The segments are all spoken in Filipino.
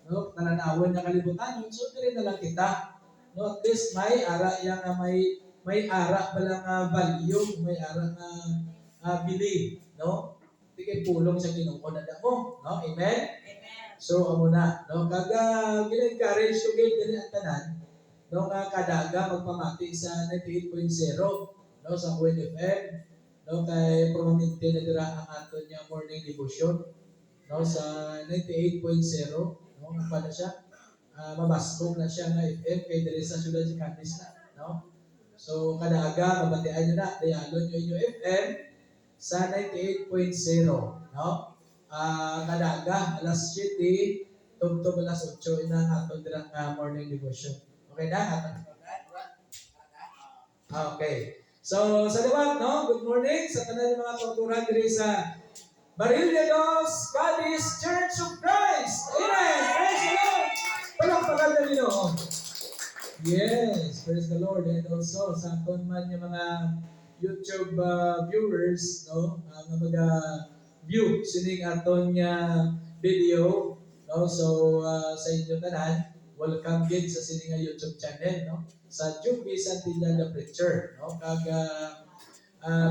no, tananawan nga kalibutan, so diri na lang kita. No, at least may ara yang may ara bala nga value, may ara nga bili, no? Di kay pulong sa Ginoo na damo, no? Amen. So amo na, no, kaga gina-encourage to gid diri ang tanan, no, nga kadaga magpamati sa 98.0, no, sa ONFM, no, kay permanente na dira ang aton nga morning devotion, no, sa 98.0, no, para siya mabaskog na siya nga FM kay diri sa syudad sa Cadiz na, no. So kadaga mabatian nyo na dialon nyo inyo FM sa 98.0, no. Kadaga alas 7 tugtog alas 8 ina aton dira nga morning devotion. Okay na? Okay. So sa liwat, no, good morning sa tanan ng mga tuturan diri sa Barillos Cadiz Church of Christ. Amen. Praise the Lord. Palakpakan na Ginoo. Yes, praise the Lord. And also sa aton man yung mga YouTube viewers, no, nga view sining aton nga video, no. So sa inyo tanan, welcome din sa sining nga YouTube channel, no, sa Juby Santillán the Preacher, no. Kag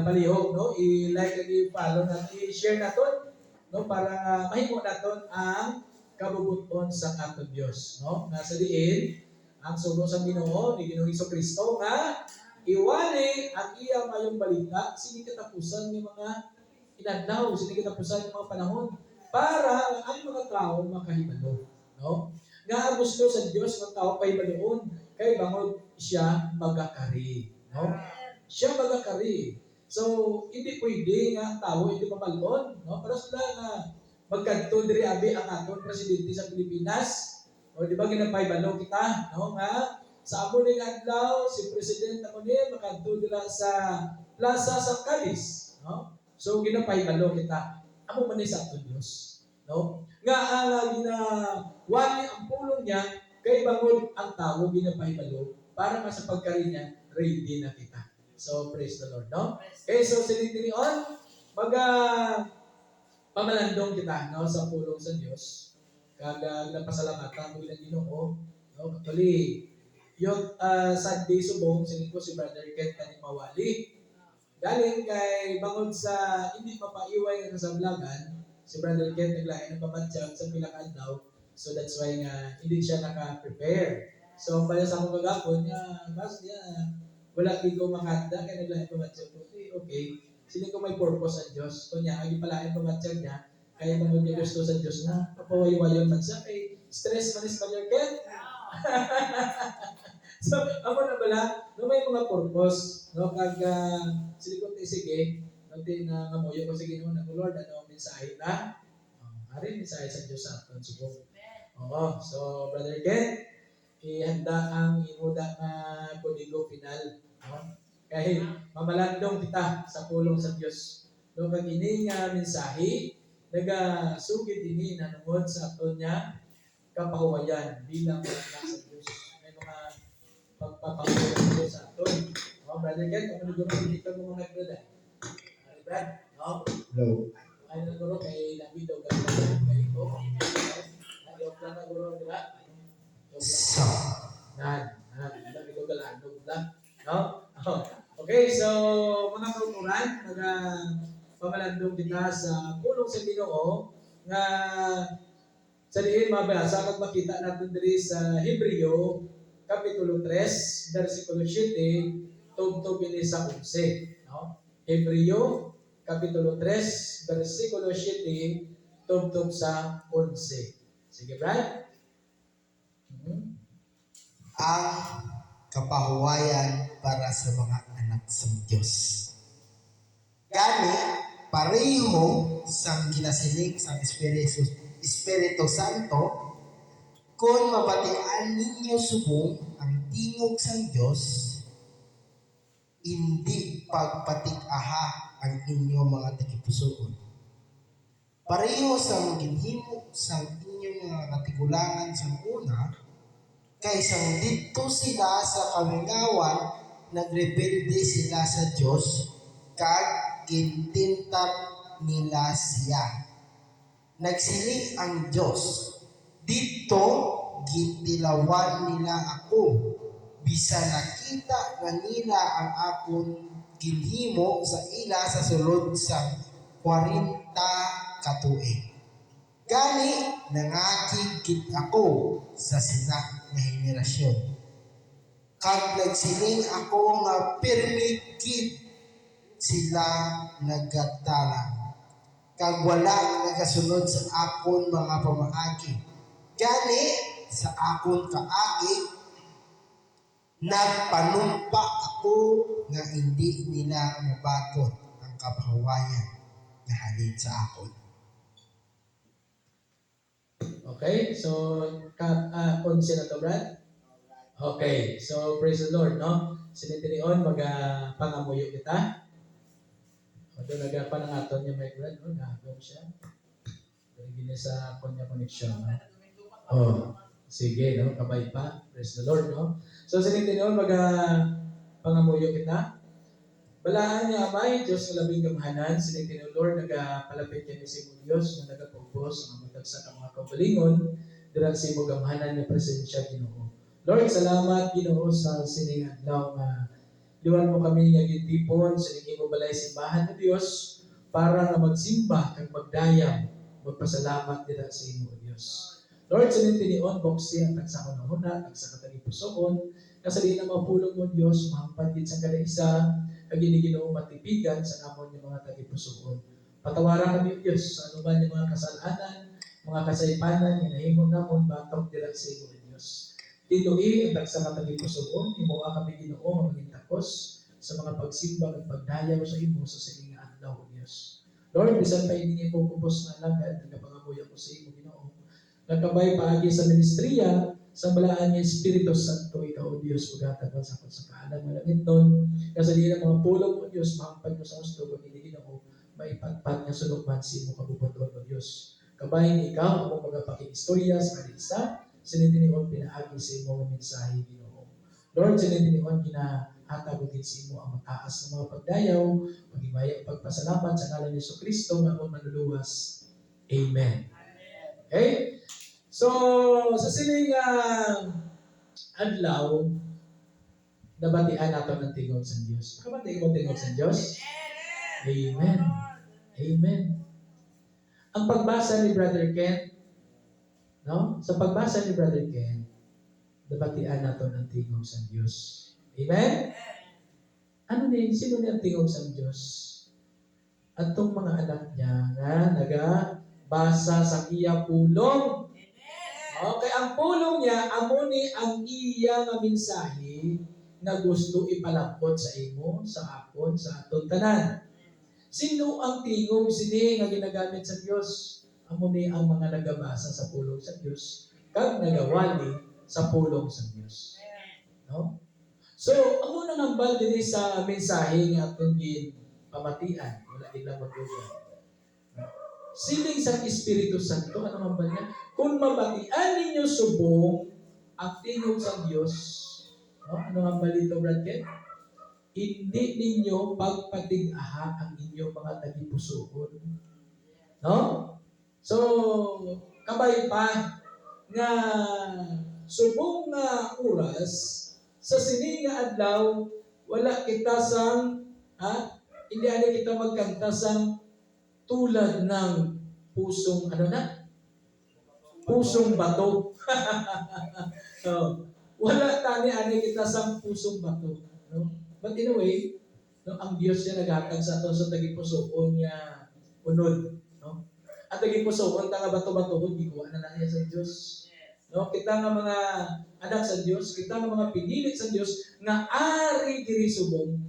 palihog, no, i-like ag i-follow natin, i-share naton, no, para mahimo naton ang kabubuton sa aton Dios, no. Nasa diin ang sugo sa Ginoo ni Ginoong Hesukristo nga iwali ang iya mayong balita sini katapusan ng mga inadlaw, sini katapusan ng mga panahon para ang mga tao makahibalo, no? Nga ang gusto sa Dios ng tao pahibaluon kay bangod siya magakari, no? Siya magakari. So hindi pwede nga ang tao hindi pamalon, no? Para sila nga magkadto diri abi ang aton presidente sa Pilipinas. O di ba ginapahibalo kita, no, nga sa amo ning adlaw si President ako ni makadto dira sa Plaza sa Cadiz, no? So ginapahibalo kita. Amo man ni sa aton Dios, no? Nga ginawali ang pulong niya kay bangod ang tao ginapahibalo para nga sa pagkari niya ready na kita. So praise the Lord, no? Okay, so sinitinion pamalandong kita, no, sa pulong sa Dios. Kag napasalamatan mo ilang Ginoo, no, actually yung Sunday subong sinin ko si Brother Ken kani mawali galing kay bangod sa hindi mapaiway nga kasablagan si Brother Ken naglain ng pamatsyag sa pila ka adlaw, so that's why nga hindi siya naka-prepare. So pala sa akong kagapon nga mas niya wala gid ko makanda kay naglain pamatsyag ko, okay sinin ko may purpose sa Dios kunya agi palain pamatsyag niya kaya bangod niya gusto sa Dios na papawayo-wayon man siya kay stress man is Brother Ken. So, ako na bala, no, may mga purpose, no, kag silikot sige, no, na ngamuyo ko sige no, Lord, ano ang mensahe na? Ari mensahe sa Dios sa aton subong. Oo, so Brother Ken, ihanda ang imuda nga kodigo final, no? Kay mamalandong kita sa pulong sa Dios. No, kag ini nga mensahe nagasugid ini nanungod sa aton nya kapahuwayan bilang mga anak sa Dios. May mga pagpapakulang Diyos sa aton. No, Brother Ken, kung ano doon dito mo mga brother. Brad, no? Hello. Ay na guro kay David o ganda kay ko. Ayok lang na guro, di ba? David o galandog lang. No? Okay, so mga kauturan, pamalandong kita sa pulong sa Ginoo nga sa diin mabasa kag makita natin diri sa Hebreo kapitulo 3 bersikulo 7 tungtong ini sa 11, no? Hebreo kapitulo 3 bersikulo 7 tungtong sa 11. Sige, Brad. Ang kapahuwayan para sa mga anak sa Diyos. Gani, pareho sang ginasilig sang Espiritu Santo, kung mabatian ninyo subong ang tingog sang Diyos, hindi pagpatik-aha ang inyong mga tagipusoon. Pareho sang ginhimo sang inyong mga katigulangan sang una, kaysa dito sila sa kamingawan, nagrebelde sila sa Diyos, kag gintintar nila siya. Nagsiling ang Diyos, dito gintilawan nila ako. Bisan nakita na nila ang akong ginhimo sa ila sa sulod sa 40 ka tuig. Gani nangakigit ako sa sina nga henerasyon. Kag nagsiling ako nga pirmi gid sila nagatala. Kag wala nagasunod sa akon mga pamaagi. Gani sa akon kaagi nagpanumpa ako nga hindi nila mabaton ang kapahawayan na halin sa akon. Okay, so, konse na to, Brad? Okay, so praise the Lord, no? Sinitinion, pangamuyo kita. O, doon nagapa ng aton niya, Mike Brad, no? Nagagawin siya. Gini sa konya connection, no? Oh, sige, no? Kabay pa. Praise the Lord, no? So, sinitinion, pangamuyo kita. Balaan niya amay, Diyos ng labing gamhanan, sinitinion, Lord, nagapalapit niya ni Simo Diyos, na nagapubos, ang matagsak ang mga kaugalingon, dirang Simo gamhanan niya presensya, Ginoo. Lord, salamat, Ginoo, sa siningadlaw nga liwan mo kami nga gitipon sa mo balay simbahan ng Diyos para nga magsimba kag magdayam, magpasalamat dira sa imo, Diyos. Lord, sa nintinion, boksi ang tagsakon na huna, tagsakon na ipusoon, kasali na mapulong mo, Diyos, mahampad sa kada isa, kag Ginoo matipigan sa namon ng mga tagipusoon. Patawaran kami, Diyos, sa anuman yung mga kasalanan, mga kasaypanan, hinahimong namon, batok dira sa imo, Diyos. Tinuhi ang tagsakon na ipusoon, imo kami, Ginoo, maging takos sa mga pagsimba at pagdayaw sa imo sa sining adlaw, Diyos. Lord, bisan pa hindi po kupos na alagad, nagapangamuya ko sa imo, Ginoo. Nagkabay paagi sa ministriya, sa balaan ni Espiritu Santo, ikaw, Diyos, pagkatagpan sa kaalam mo langit nun, kasali ng mga pulong mo, Diyos, mahampad mo sa gusto, kung hindi Ginoo, maipagpad niya sulugman si mo kabubuton mo, Diyos. Kabayin ikaw, ako magpakiistorya sa kanisa, sinitiniwan pinaagi sa imo ang mensahe, Ginoo. Lord, sinitiniwan ginahatagugin sa imo ang mataas ng mga pagdayaw, magibaya ang pagpasalamat sa ngalan ni Kristo na akong manluluwas. Amen. Okay? So, sa sining adlaw, nabatian nato ng tingog sa Diyos. Kabati mo tingog sa Diyos? Amen. Amen. Ang pagbasa ni Brother Ken, no? Sa pagbasa ni Brother Ken, nabatian nato ng tingog sa Diyos. Amen? Sino niya ang tingog sa Diyos? At itong mga anak niya nga nagabasa sa iya pulong. Okay, ang pulong niya, amuni ang iya nga mensahe na gusto ipalapot sa imo, sa akon, sa aton tanan. Sino ang tingog sini nga ginagamit sa Dios? Amuni ang mga nagabasa sa pulong sa Dios, kag nagawali sa pulong sa Dios. No? So, amo nang hambal dinhi sa mensahe nga aton pamatian, wala ilang magduga. Siling sa Espiritu Santo, ano ang hambal niya? Kung mabatian ninyo subong ang tingog sa Diyos, no? Ano ang hambal dito, Brad Ken? Hindi ninyo pagpatig-aha ang inyong mga tagipusoon. No? So, kabay pa nga subong nga oras sa sini nga adlaw wala kita sang hindi ana kita magkanta sang tulad ng pusong pusong bato. Wala tani ani kita sang pusong bato, no? But in a way, no, ang Dios niya naghatag sa aton sa tagipusoon niya unod, no? At tagipusoon ta nga bato-bato gikuha na niya sa Dios. No, kita nga mga anak sa Dios, kita nga mga pinili sa Dios nga ari diri subong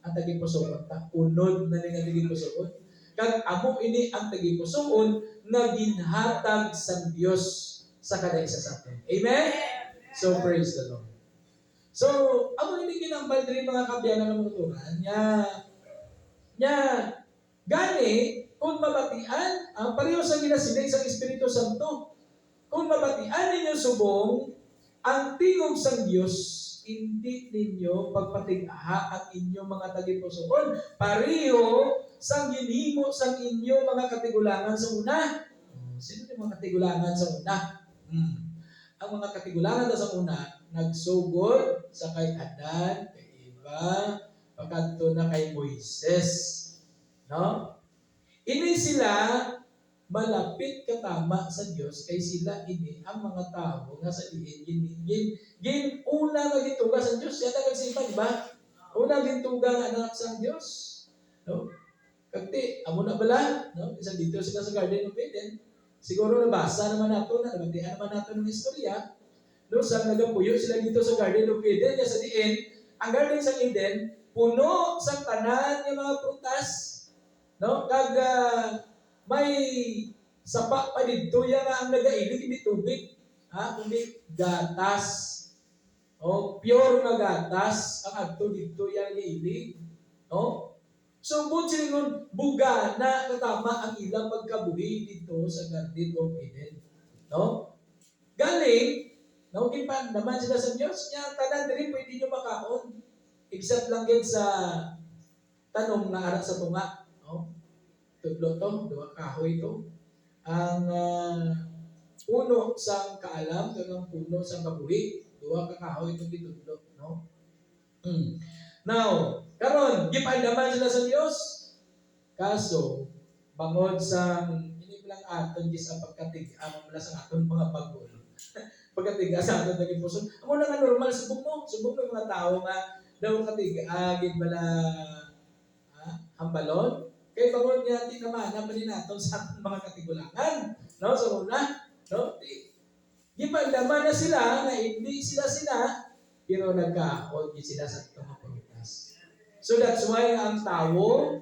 at tagipusoon ta unod na ni nga tagipusoon. Kag amo ini ang tagipusoon na ginhatag sa Dios sa kada isa sa atin. Amen? So praise the Lord. So, amo ini ginambal diri mga kabyanan ng muturan nya gani kung mabatian ang pareho sa ginasilig sa Espiritu Santo. Kung mabatian ninyo subong ang tingog sa Dios, hindi ninyo pagpatig-aha ang inyong mga tagipusoon. Pareho sang ginhimo sang inyong mga katigulangan sa una. Sino yung mga katigulangan sa una? ang mga katigulangan sa una nagsugod sa kay Adan, kay Eva, pagkadto na kay Moises, no? Ini sila malapit katama sa Dios kay sila ini ang mga tao nga sa diin gin una nga gituga sa Dios yan ang nagsimba, di ba? Una gintuga nga anak sa Dios, no? Kagti amo na bala, no? Isa dito sila sa Garden of Eden. Siguro nabasa naman nato, nabatian naman nato ng istorya. No, sa nagapuyo sila dito sa Garden of Eden, ya sa diin, ang Garden sa Eden puno sa tanan ng mga prutas, no? Kag may sapa pa dito ya nga ang nagailig hindi tubig, ha, kundi gatas. O pure nga gatas ang adto dito ya giilig, no? So, bukod sila buga na katama ang ilang pagkabuhi dito sa Garden of Eden. No? Galing, no? Kipan naman sila sa Diyos. Kaya tanan din pwede nyo makaon. Except lang yun sa tanong na ara sa tunga. No? Tudlo to, duwa kahoy to. Ang puno sa kaalam, kang puno sa kabuhi. Duwa ka kahoy itong ditudlo. No? Now, karon gipandaman sila sa Dios. Kaso bangod sa ini lang aton gis ang pagkatig-am mula sa aton mga pagul. Pagkatiga sa aton naging puso. Amo na nga normal subok ng mga tao nga daw katig-agid bala hambalon. Kay bangod nga ti naman pa din naton sa aton mga katigulangan. No, so una, no, gipandaman na sila na hindi sila pero nagkaon sila sa mga prutas. So that's why ang tao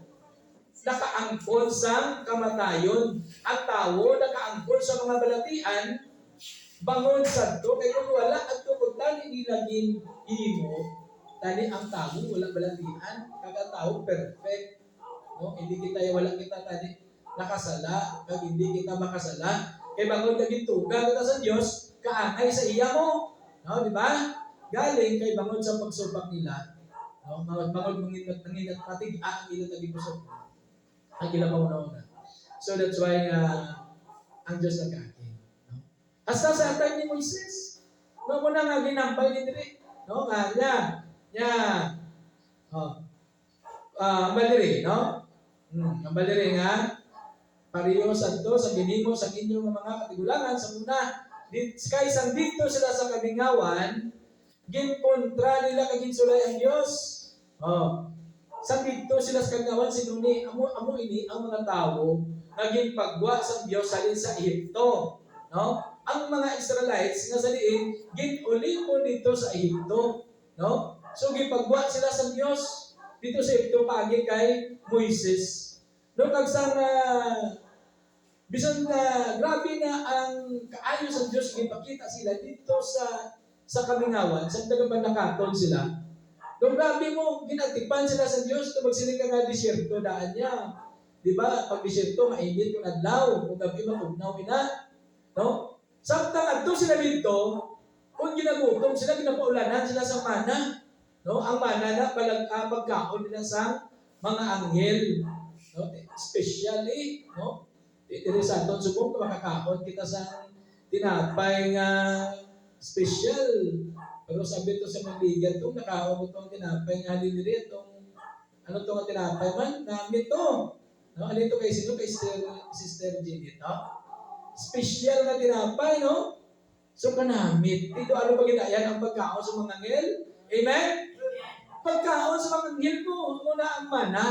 nakaangkon sa kamatayon. Ang tao nakaangkon sa mga balatian bangon sadto kay kung wala at kung tani nilagin imo tani ang tao wala balatian kaga tao perfect. No, hindi kita wala kita tani nakasala kag hindi kita makasala kay bangon kag tuga kita sa Dios kaangay sa iya mo. No, di ba? Galing kay bangon sa pagsubak nila, no? Bangon manginat patig ang ila tagi pusok. Ang ila mauna-una. So that's why ang Diyos nagkaakin, no? Hasta sa time ni Moises, no mo na nga ginampay ni diri, no? Nga baliri, no? Ang baliri nga pareho sadto sa ginimo sa inyong mga katigulangan sa una kaysa dito sila sa kabingawan ginkontra nila kaginsulay ang Diyos. Sa dito sila sa kagawan sinuni amo ini ang mga tao naging pagwa sa Diyos salin sa Ehipto. No? Ang mga Israelites nga sa diin ginuliko dito sa Ehipto. No? So gipagwa sila sa Diyos dito sa Ehipto paagi kay Moises. No kagsa bisan na grabe na ang kaayo sa Diyos gipakita sila dito sa kamingawan, sa tagabandakaton sila. Nung grabe mo, ginatipan sila sa Diyos, kung magsiling ka nga disyerto, daan niya. Di ba? Pag disyerto, mainit kung adlaw, kung gabi matugnaw ina. No? Samtang adto sila dito, kung ginagutom sila, ginapaulanan sila sa mana. No? Ang mana na pagkaon nila sa mga anghel. No? Especially, no? Dito sa aton subok, makakaon kita sa tinapay nga special. Pero sabi ito sa manligan ito, nakaon mo itong tinapay nga haliliri, itong ano ito nga tinapay man, namin ito. No? Ano ito kay sino? Kay Sister Jeanette, no? Special nga tinapay, no? So kanamit. Dito ano ba ginayan ang pagkaon sa mga anghel? Amen? Pagkaon sa mga anghel mo, muna ang mana.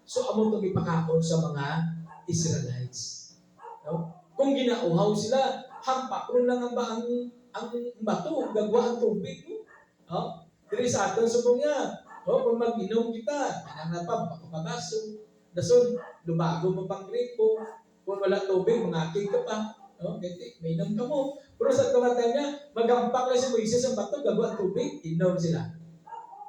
So amo itong ipakaon sa mga Israelites. No? Kung ginauhaw sila, hampakron lang ang bato, gagwa ang tubig mo. No? Diri sa aton subong niya. No? Kung mag-inom kita, nananapam, pakabaso, dason, lubago mo pang gripo. Kung wala tubig, mangakig ka pa. No? Kaya may inom ka mo. Pero sa kamatay niya, magampak lang si Moises ang bato, gagwa ang tubig, inom sila.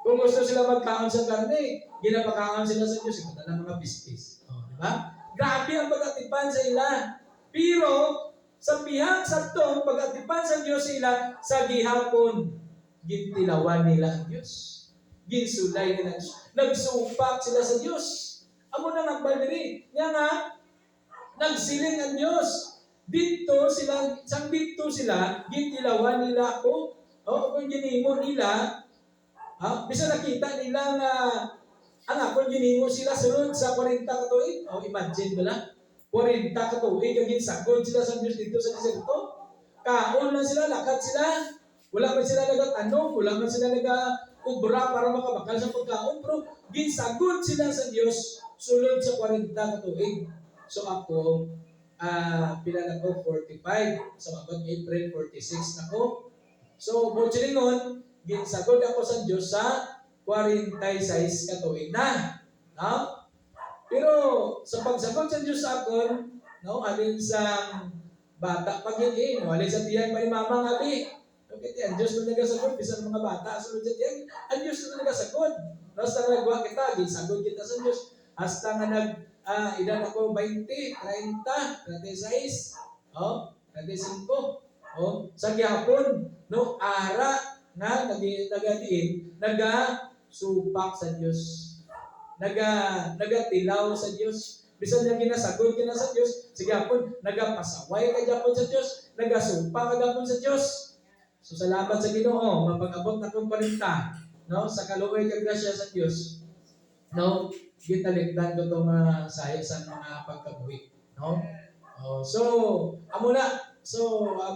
Kung gusto sila magkaon sa karne, ginapakaon sila sa Diyos, ito na mga bispis. Diba? Grabe ang pag-atipan sa ila. Pero, sa bihag sa itong pag-atipan sa Diyos sila, sa gihapon, gintilawan nila ang Diyos. Ginsulay nila ang Diyos. Nagsupak sila sa Diyos. Amo na nagbaliri. Nga nga, nagsiling ang Diyos. dito sila, gintilawan nila ako, o kung ginimo nila, bisa nakita nila nga, ang akong ginimo sila sunod sa 40 ka tuig. O imagine bala, 40 ka tuig, ang ginsagod sila sa Diyos dito sa desierto. Kaon lang sila, lakad sila, wala man sila nagatanong, wala man sila nag-ubra para makabakal sa pagkaon, pero ginsagod sila sa Diyos sulod sa 40 ka tuig. So ako, pila na ko 45, sa mabag April 46 na ko. So buchilingon, ginsagod ako sa Diyos sa 46 ka tuig na. No? Pero sa pagsagod sa Diyos sa akon, no, alin sa bata pag yun, no, alin sa tiyan pa ni mama nga di. Okay, ang Diyos na nagasagot, bisan mga bata sunod sa tiyan, ang Diyos na nagasagot. Basta nagwa kita, ginsagod kita sa Diyos. Hasta nga edad ako 20, 30, 36, 35. Sa gyapon, no, ara na nagadiin, supak sa Diyos. Nagatilaw sa Diyos. Bisan niya ginasagot kina sa Diyos, sige hapon, nagapasaway ka dyan sa Diyos, nagasumpa ka dyan sa Diyos. So salamat sa Ginoo, mapag-abot na kong 40, no, sa kaluoy kag grasya sa Diyos. No, gitalikdan ko itong sayo sa mga pagkabuhi. No? So, amo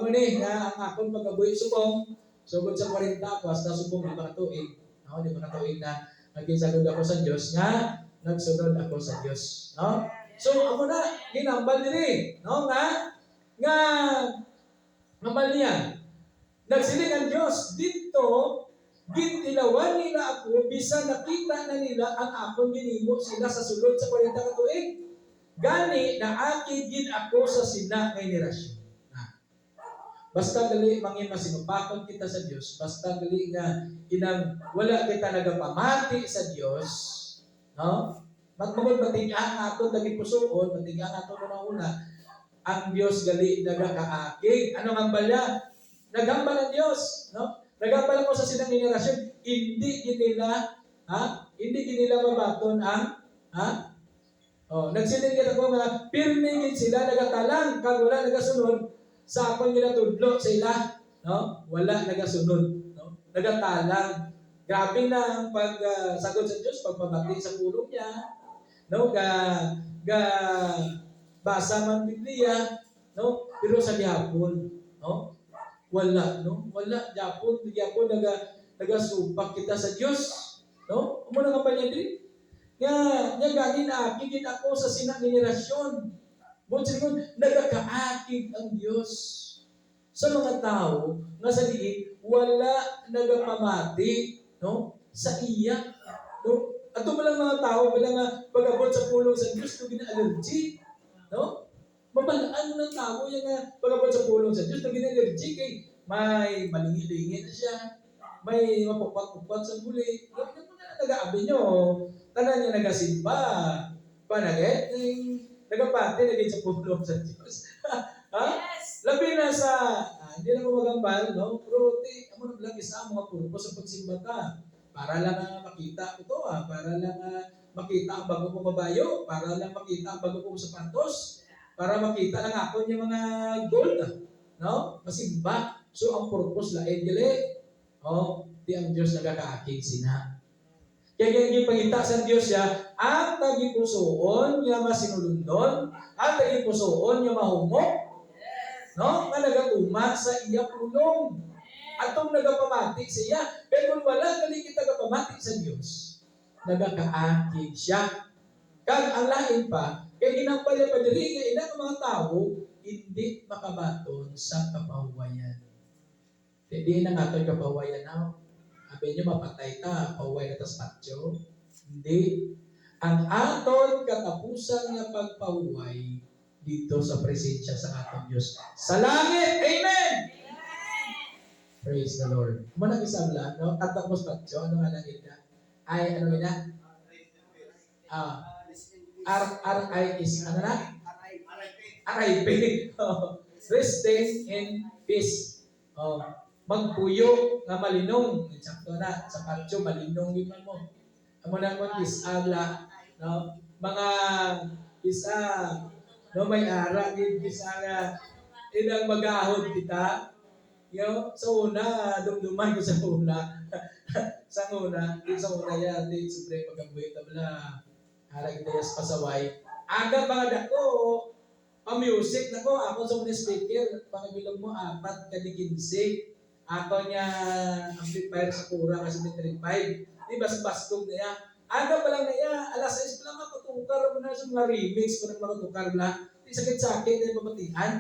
ni nga ang akong pagkabuhi subong, sugod sa 40 ako, hasta subong di ba katuig. No, di ba katuig na nagkinsagod ako sa Diyos nga nagsunod ako sa Diyos, no? So ako na ginambal diri, no, nga mambal niya. Nagsiling ang Diyos dito, gintilawan nila ako bisan nakita na nila ang akong ginimo sila sa sulod sa 40 ka tuig. Gani naakid gid ako sa sina nga henerasyon. Basta gali mangin masinupakon kita sa Dios, basta gali nga wala kita nagapamati sa Dios, no? Magmagod matigaan ato lagi pusoon, matigaan ato una ang Dios gali nagakaakig. Ano nga balya? Nagambal ang Dios, no? Nagambal ako sa sinang henerasyon, hindi nila mabaton ang nagsiling gid ako nga pirmi gid sila nagatalang kag wala nagasunod sa akong ginatudlo sa ila, no? Wala nagasunod, no? Nagatalang. Grabe na ang pagsagot sa Diyos, pagpamati sa pulong niya, no? Basa man Biblia, no? Pero sa gihapon, no? Wala, no? Wala gihapon nagasupak kita sa Diyos, no? Amo na nga pa niya din. Nga ganin akigin ako sa sinang henerasyon. Bunsin nagakaakig ang Diyos sa mga tao nga sa diin wala nagapamati, no, sa iya, no. Ato ba lang mga tao bilang pag-abot sa pulong sa Diyos to gina-allergy, no. Mabalaan mo ng tao yung pag-abot sa pulong sa Diyos to gina-allergy kay may malingi-lingi na siya, may mapukpat-pukpat sa muli. Gawin mo na nag-aabi nyo, tanan niya nagasimba, panagay, nagapati na sa pulong sa Diyos. Yes. Labi na sa, hindi na ko magambal, no? Pero, amo na lang isa ang mga purpose sa pagsimba ka. Para lang makita ko to, para lang makita ang bago kong babayo, para lang makita ang bago kong sapatos, para makita lang ako yung mga gold, no? Masimba. So, ang purpose la engele, di ang Diyos nagakaakig sina. Kaya yung pangita sa Diyos siya, ang tagipusoon niya masinulundon, ang tagipusoon niya mahumok, no? Nga nagatuma sa iya pulong. Atong nagapamati sa iya. Pero kung wala gali kita nagapamati sa Diyos, nagakaakig siya. Kag ang lain pa, kaya ginampalya pa diri nga ina ng mga tao, hindi makabaton sa kapahuwayan. Hindi na nga ito'y kapahuwayan na. Sabi niyo, mapatay ka, pauwi na tas patyo. Hindi. Ang aton katapusan nga pagpahuway dito sa presensya sa atong Diyos. Sa langit! Amen! Praise the Lord. Muna isang lang, no? Tatapos patyo, ano nga lang ina? Ay, ano ina? R.I. is, ano na? R.I.P. Resting in peace. Magpuyo nga malinong, sakto na sa patio malinong din mo. Amo na mo isagla, no? Mga isa no may ara gid isa nga inang magahod kita. Sa una, dumduman ko sa una. Sa una yan, di siyempre pagkabuhi tabla, harag dayas pasaway. Aga mga dako, music nako, ako sa mga speaker, pangabilog mo, 4 kadi 15. Ako niya, amplifier sa kura kasi may 35. Di ba sa bastog niya? Aga pa lang niya, alas 6 pa lang ako, tukar mo na sa mga remix ko ng mga tukar na. Di sakit-sakit na yung pamatihan.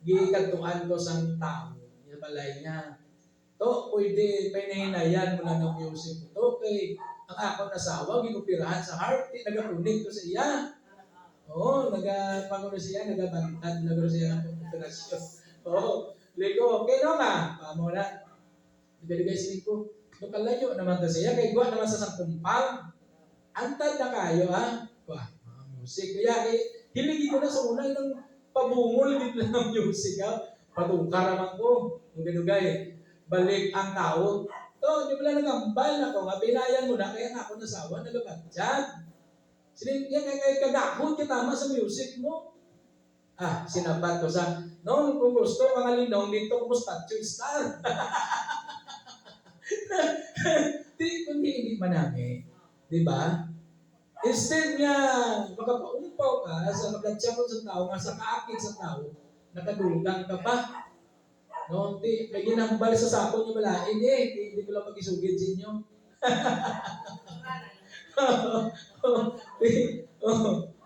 Gikantuan ko sa tao. Yung balay niya. To, pwede, pinahinayan mo lang ng music mo to. Kay, ang ako nasawa, ginupirahan sa heart, nag-connect ko sa iya. Oo, nag-pangulo siya, nag-bantad, nag siya ng operasyon. Oo, ligo, okay no nga, pamo na. Ibigay sinig ko, nakalayo naman to siya, kay guwa naman sa sangkumpang. Antad na kayo, ha? Kuha, mga music. Kaya, hiligi ko na sa una ng pabungol dito ng music, ha? Patungkar naman ko, nugay-nugay. Balik ang tao. To, di ba lang nagambal na ko, nga pinayan mo na, kaya nga ako nasawa, nagabatsyad. Yan kay kagakot ka tama sa music mo. Sinabat ko sa, no, kung gusto, mga linong dito, kumusta, star. Kung hindi manami, di ba? Instead nga, makapaumpaw ka sa maglatsya ko sa tao, nga sa kaakit sa tao, nakadugang ka pa. No, may ginambal sa sapo niyo malain hindi ko lang mag-isugid sa inyo.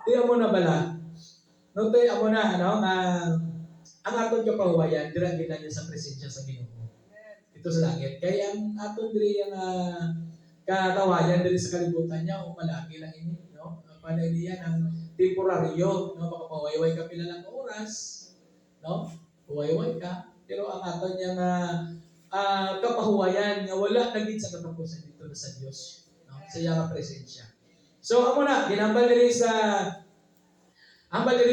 Tiyan mo na bala. No, tiyan mo na, ang aton kapahuwayan, dirang niya sa presensya sa Ginoo. Ito sa langit. Kaya ang aton diri ang katawayan diri sa kalibutan niya, malaki lang ini, no? Panay niya ang temporaryo, no? Makapawayway ka pila lang oras, no? Huwayway ka. Pero ang aton niya kapahuwayan nga wala na gid sa katapusan dito na sa Dios, no? Sa iyang presensya. So amo na ginambal diri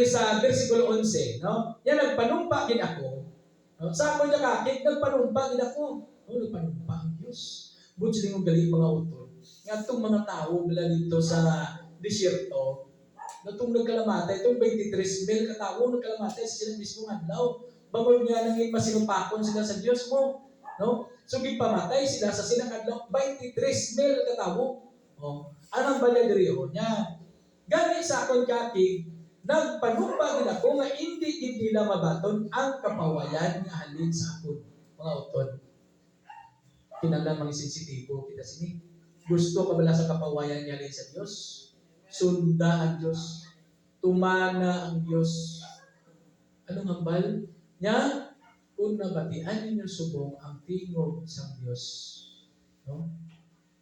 sa bersikulo 11, no? Yan nagpanumpa gid ako. No? Sa ako niya kakit nagpanumpa gid ako. No, nagpanumpa ang Dios. Buti sila yung galing mga utol. Nga itong mga tao mula dito sa disyerto, na itong nagkalamatay, itong 23,000 katao nagkalamatay sa sila mismo adlaw. Bangod nga nang masinupakon sila sa Diyos mo. No? So, gipamatay sila sa silang adlaw, 23,000 katao. Anong balyadiriyo niya? Gani sa akong kakig, nagpanumpa din ako nga hindi nila mabaton ang kapawayan nga halin sa akon, mga utol. Kinala mga sensitibo kita sini. Gusto ka bala sa kapawayan niya sa Diyos? Sunda ang Diyos. Tumana ang Diyos. Anong hambal? Nya, kung nabatian ninyo subong ang tingog sa Diyos. No?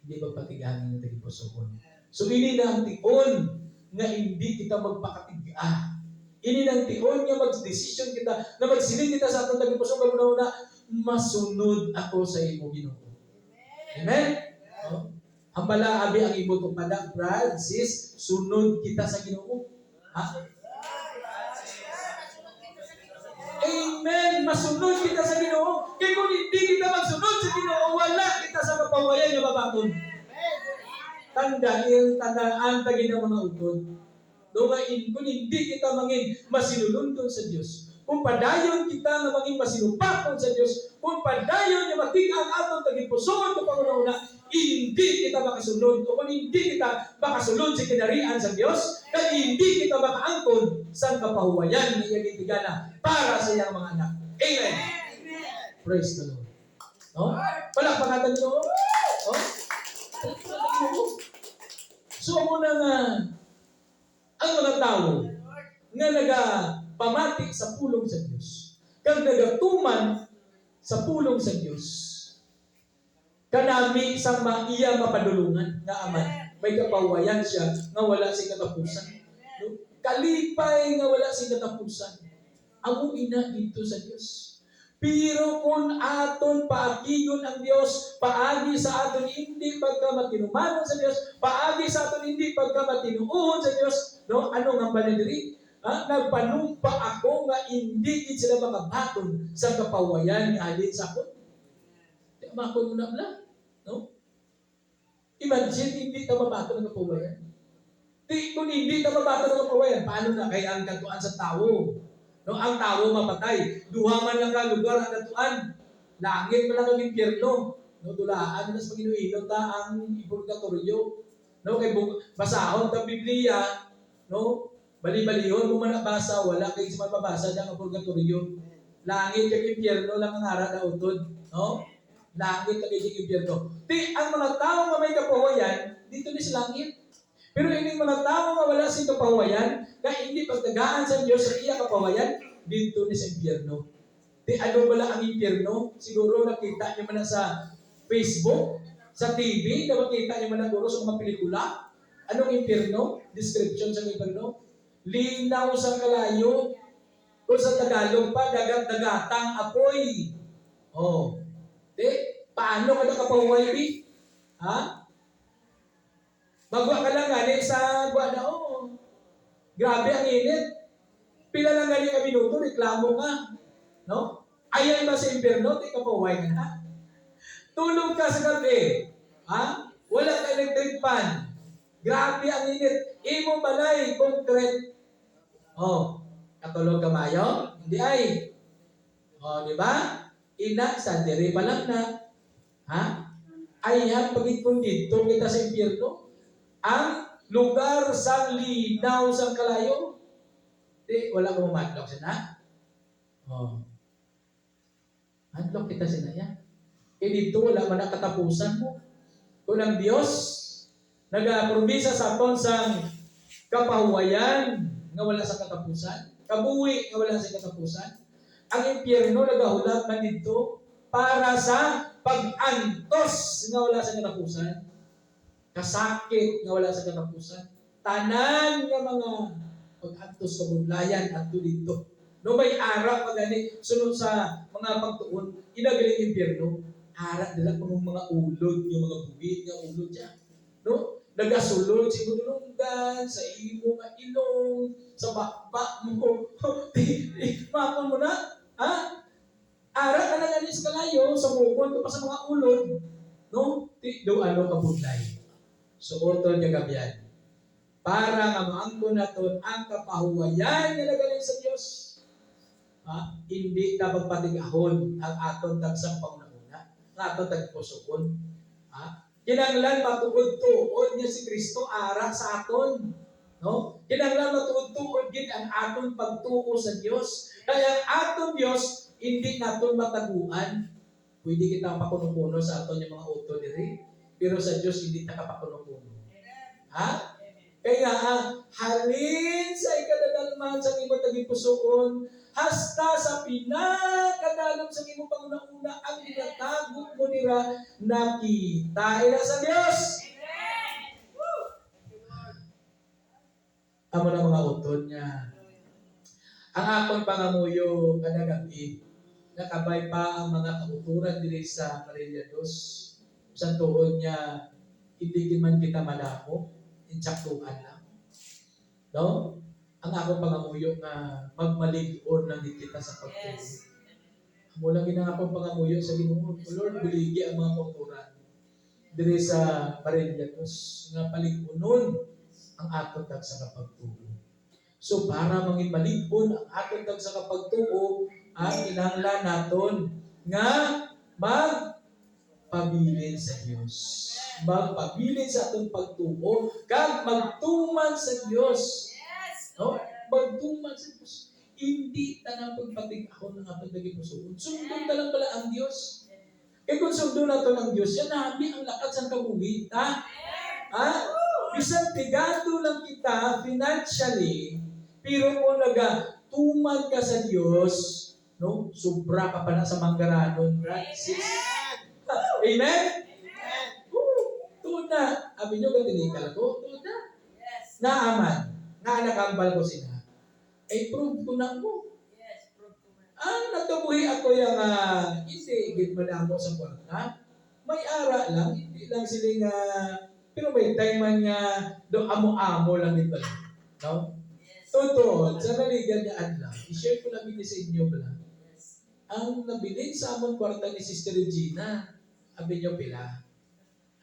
Hindi ba patigahan ninyo tagipusoon? So, ini na ang tion nga hindi kita magpakatiga. Ini na ang tion nga mag-decision kita, na magsiling kita sa atong tagipusoon, na masunod ako sa imo Ginoo. Amen? No? Ang bala, abi ang ibot kong padak, brad, sis, sunod kita sa Ginoo. Amen! Masunod kita sa Ginoo. Kaya kung hindi kita magsunod sa Ginoo, wala kita sa kapawayan yung babaton. Tandaan tagin ng mga utod. Kung hindi kita mangin masinulundon sa Diyos, kung padayon kita na maging masinupakon sa Diyos, kung padayon na matika ang atong tagipusoon ng Panginoon, hindi kita makasunod, o kung hindi kita makasunod sa kinarian sa Diyos, kaya hindi kita makaangkon sa kapahuwayan na iyang itigana para sa iyang mga anak. Amen! Praise the Lord. No? Palakpakan nyo. No? So, muna nga, ang mga tao nga nagapamati sa pulong sa Diyos, kag nagatuman sa pulong sa Diyos, kanami sa iya mapadulungan nga aman, may kapawayan siya nga wala sing katapusan. Kalipay nga wala sing katapusan. Amo ina dito sa Diyos. Pero kung aton paagigon ang Diyos, paagi sa aton hindi pagkamatinumanon sa Diyos, paagi sa aton hindi pagkamatinuuhon sa Diyos, no? Ano nga ba diri? Nagpanumpa ako nga hindi sila makabaton sa kapawayan nga halin sa akon. Di makon mo na, no? Imagine, hindi ka mabaton ng kapawayan. Kung hindi ka mabaton ng kapawayan, paano na kaya ang katuan sa tao? No, ang tao mapatay. Duha man lang ka lugar ang natuan. Langit man lang ang impyerno. No, dulaan na sa Panginoon ta ang purgatorio. No, kay basahon ta Biblia, no? Bali-balihon mo man basa, wala kay sa mababasa ang purgatorio. Langit kay impyerno lang ang ara na utod, no? Langit kay impyerno. Ti ang mga tao nga may kapawayan dito ni sa langit. Pero ining mga tao nga wala sa kapawayan, na hindi pagtagaan sa Diyos sa iya kapawayan, dito ni sa impyerno. Di ano bala ang impyerno? Siguro nakita niyo man na sa Facebook, sa TV, na makita niyo man na guro sa mga pelikula. Anong impyerno? Description sa impyerno? Linaw sa kalayo, o sa Tagalog pa, dagat-dagatang apoy. Oh. Di, paano ka nakapahuway, di? Ha? Magwa ka lang gani sa buwan na, grabe ang init. Pila lang gani ka minuto, reklamo ka. No? Ayan ba sa impyerno? Di ka pahuway ka na. Tulog ka sa gabi. Ha? Wala ka electric fan. Grabe ang init. Imo balay, concrete. Katulog ka mayo? Hindi ay. Di ba? Ina, sa diri pa lang na. Ha? Ayan, pagitpon dito kita sa impyerno. Ang lugar sa linaw sa kalayo. Di, wala kong madlock siya na. Madlock kita sinaya. Dito wala man ang katapusan mo. Kung ang Diyos nag-aprombisa sa aton sang kapahuwayan nga wala sa katapusan, kabuhi nga wala sa katapusan, ang impyerno nagahulat man dito para sa pag-antos nga wala sa katapusan, kasakit nga wala sa katapusan, tanan nga mga pag-antos sa budlayan at dito. No may ara pa gani sunod sa mga pagtuon, inagaling impyerno. Ara dala ko ng mga ulod, yung mga buwid nga ulod dyan. No? Nagasulod si Gudulungan, sa imo nga ilong, sa bakbak mo. Makon mo na? Ha? Ara ka na ganis kalayo, sa bukod pa sa mga ulod. No? Do ano ka budlay. Suporton niya gabiyan. Para nga maangko naton ang kapahuwayan nga nagaling sa Diyos. Hindi ka magpatigahon ang aton tagsang pangunahuna. Ang aton tagpusukon. Kinanglan matuod-tuod niya si Kristo ara sa aton. No? Kinanglan matuod-tuod gid ang aton pagtuo sa Dios. Kaya ang aton Dios hindi naton mataguan. Pwede kita pakuno-kuno sa aton yung mga uto diri, pero sa Dios hindi ta kapakuno-kuno. Ha? Kaya halin sa ikadadalman sa imo taging pusoon, hasta sa pinakadalom sa imo panguna-una ang inatago mo nira nakita ila sa Dios. Amo na mga utod niya. Ang akong pangamuyo kada gabi, nakabay pa ang mga kauturan diri sa Maria Dos. Sa tuod niya, hindi man kita madako, insaktuhan lang. No? Ang akong pangamuyo na magmalig-on lang din kita sa pagtuo. Mula ginakapang pangamuyo sa Ginoo, Lord, buligi ang mga kauturan diri sa Maria Dos nga palig-unon ang aton tag sa kapagtuo. So para mangin malig-on ang aton tag sa kapagtuo, ang kinahanglan naton nga magpabilin sa Dios. Magpabilin sa atong pagtuo kag magtuman sa Dios. No? Magtuman sa Dios. Hindi tanang pagpatig-ahon ng atong daging pusoon. Sundon ta lang pala ang Dios. Kaya kung sundon nato ng Dios, yan nabi ang lakat sa kabuhi. Bisan tigado lang kita financially, pero kung nagatuman ka sa Diyos, no, sobra ka pa na sa manggaranon, Francis. Amen? Tuod na. Abi nyo, gatinikal ko. Tuod na. Naaman. Naanakambal ko sila. Prove ko na mo. Nagkabuhi ako yung hindi git man ako sa kwarta. May ara lang, hindi lang sila pero may time man nga do amo-amo lang dito. No? Totoo, sa naligan niya adlaw, i-share ko lang din sa inyo bala. Ang nabilin sa amon kwarta ni Sister Regina, abi niyo pila.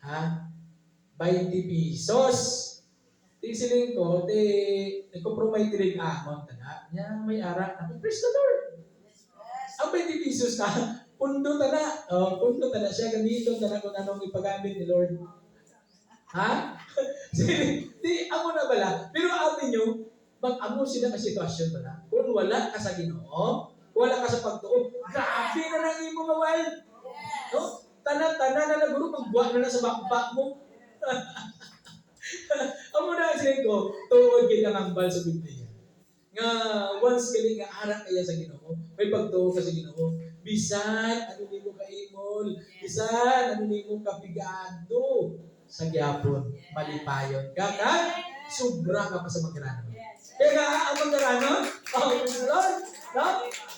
20 pesos. Di siling ko, nagko-provide tilig amon tana. Nya may ara, ako praise the Lord. Ang 20 pesos ka, pundo tana. Pundo tana siya gamiton tana kung anong ipagamit ni Lord. Ha? Di amo na bala. Pero atin nyo, mag-amo sila ka sitwasyon bala. Kung wala ka sa Ginoo, wala ka sa pagtuo, grabe na lang imo mawal. No? Tanan-tanan na naguro, magbuwa na sa bakbak mo. Amo na siya ko, tuod kita ngambal sa Biblia. Nga once kini nga ara kaya sa Ginoo, may pagtuo ka sa Ginoo. Bisan ano nimo kaimol, bisan ano nimo kapigado sa gyapon, malipayon ka kag sobra ka pa sa magranon. Kaya nga ang magranon, Lord, no?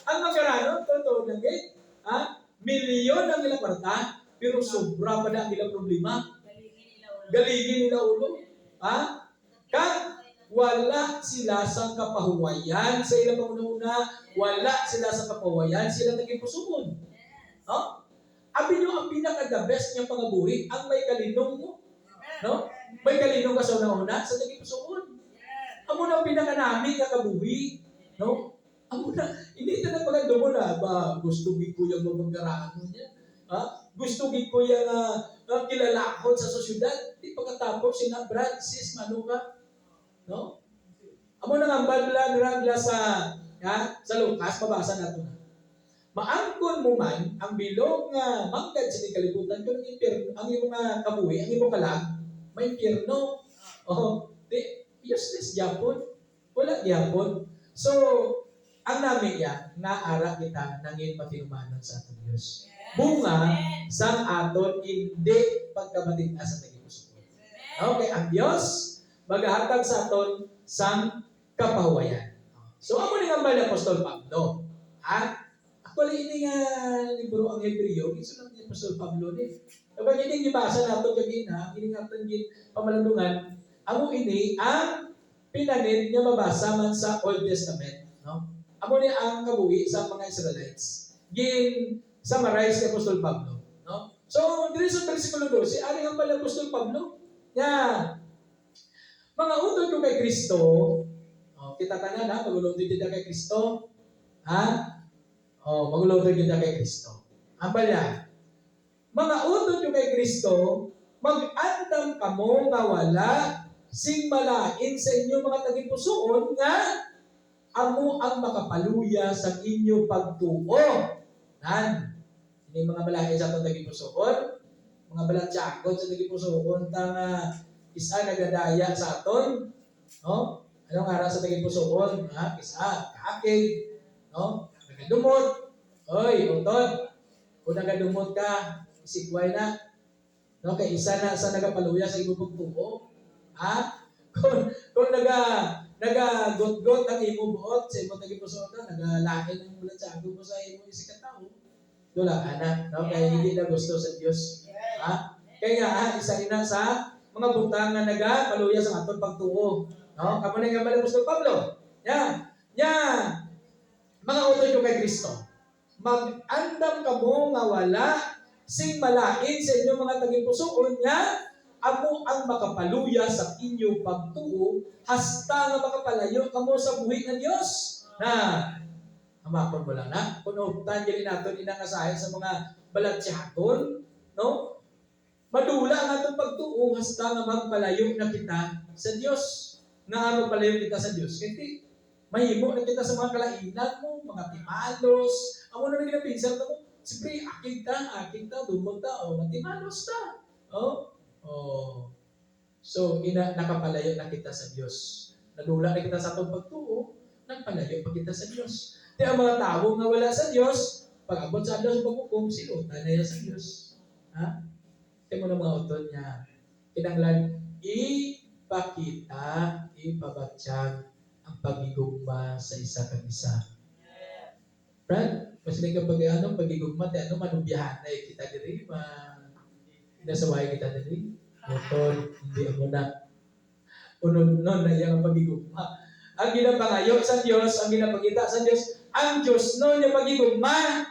Ang magranon totoo na gid, ha? Milyon ang ilang kwarta, pero sobra pa na ang ilang problema. Galigin nila ulo. Ha? Kag wala sila sa kapahuwayan sa ilang panguna-una, wala sila sa kapahuwayan sila naging pusuon. No? Abi nyo ang pinaka-the best niyang pangabuhi, ang may kalinong mo. No? May kalinong ka sa una-una sa naging pusuon. Amo na ang pinaka-nami kakabuhi. No? Amo na, hindi ito na pagando mo na, ba, gusto gid ko yung mabanggaraan mo niya. Ha? Gusto gid ko yung kilalakon sa sosyudad. Di pagkatapos, sina Brad, sis, mano ka? No? Amo na nga bala sa Lucas, mabasa nato na. Maangkon mo man ang bilog nga manggad sa kalibutan kung ang iyong kabuhi, ang iyong kalag, may impyerno. Useless gyapon. Wala gyapon. So, ang nami yan, naara kita nangin patinumanon sa ating Diyos. Bunga sang aton hindi pagkabatid na sa naging puso. Okay, ang Diyos maghahatag sa aton sang kapahuwayan. So, amo ni nga ni Apostol Pablo. Actually, ini nga libro ang Hebreo, isulat ni Apostol Pablo ni. Kapag ini gibasa nato kagina, ini nga aton pamalandungan, amo ini ang pinanin niya mabasa man sa Old Testament, no? Amo ni ang kabuhi sa mga Israelites. Summarize ni Apostol Pablo, no? So, dito sa versikulo 12, ari nga pala Apostol Pablo? Mga utod ko kay Kristo, kita tanan ha, magulotod kita kay Kristo, ha? Magulotod kita kay Kristo. Ang pala, mga utod ko kay Kristo, mag-andam kamo nga wala sing malain sa inyo mga tagipusoon nga amo ang makapaluya sa inyo pagtuo. Ini mga malain sa itong tagipusoon, mga balatsakot sa tagipusoon, tanga isa nagadaya sa aton, no? Anong ara sa tagipusoon? Isa, kaakig, no? Nagadumot, oy, utod, kung nagadumot ka, isikway na, no? Kaya isa na sa nagapaluya sa imo pagtuo, kung nagagot-got ang imo buot sa imo tagipusoon, nagalain ang balatsakot mo sa imo isikataw, wala anak, no? Kaya hindi na gusto sa Diyos. Kaya nga, isa rin na sa mga butang na nagapaluya sa aton pagtuo. No? Kamo na nga bala Apostol Pablo. Mga utod ko kay Kristo. Mag-andam kamo nga wala sing malain sa inyong mga tagipusoon nga amo ang makapaluya sa inyong pagtuo hasta nga makapalayo kamo sa buhi ng Diyos. Hamakon mo lang na. Kunuptan dili naton inangasahin sa mga balatsyaton, no? Madula ang atong pagtuo hasta nga magpalayo na kita sa Dios. Nga magpalayo kita sa Dios. Kasi mahimo na kita sa mga kalainan mo, mga timalos. Amo na naging pinsan mo. Siyempre, akig ta, dumog ta, matimalos ta. So, nakapalayo na kita sa Dios. Nadula na kita sa atong pagtuo, nagpalayo pa kita sa Dios. Di ang mga tao nga wala sa Dios, pag abot sa Dios paghukom, silutan na yan sa Dios. Ito mo na mga utod niya. Kinanglan, ipakita, ipabatsyag ang pagigugma sa isa kang isa. Brad, mas may kapag pagigugma, manubyahan na kita diri, nasaway kita diri. Utod, hindi ako na. Unod nun na iyang pagigugma. Ang ginapangayo sa Diyos, ang ginapagita sa Diyos, ang Diyos nun yung pagigugma.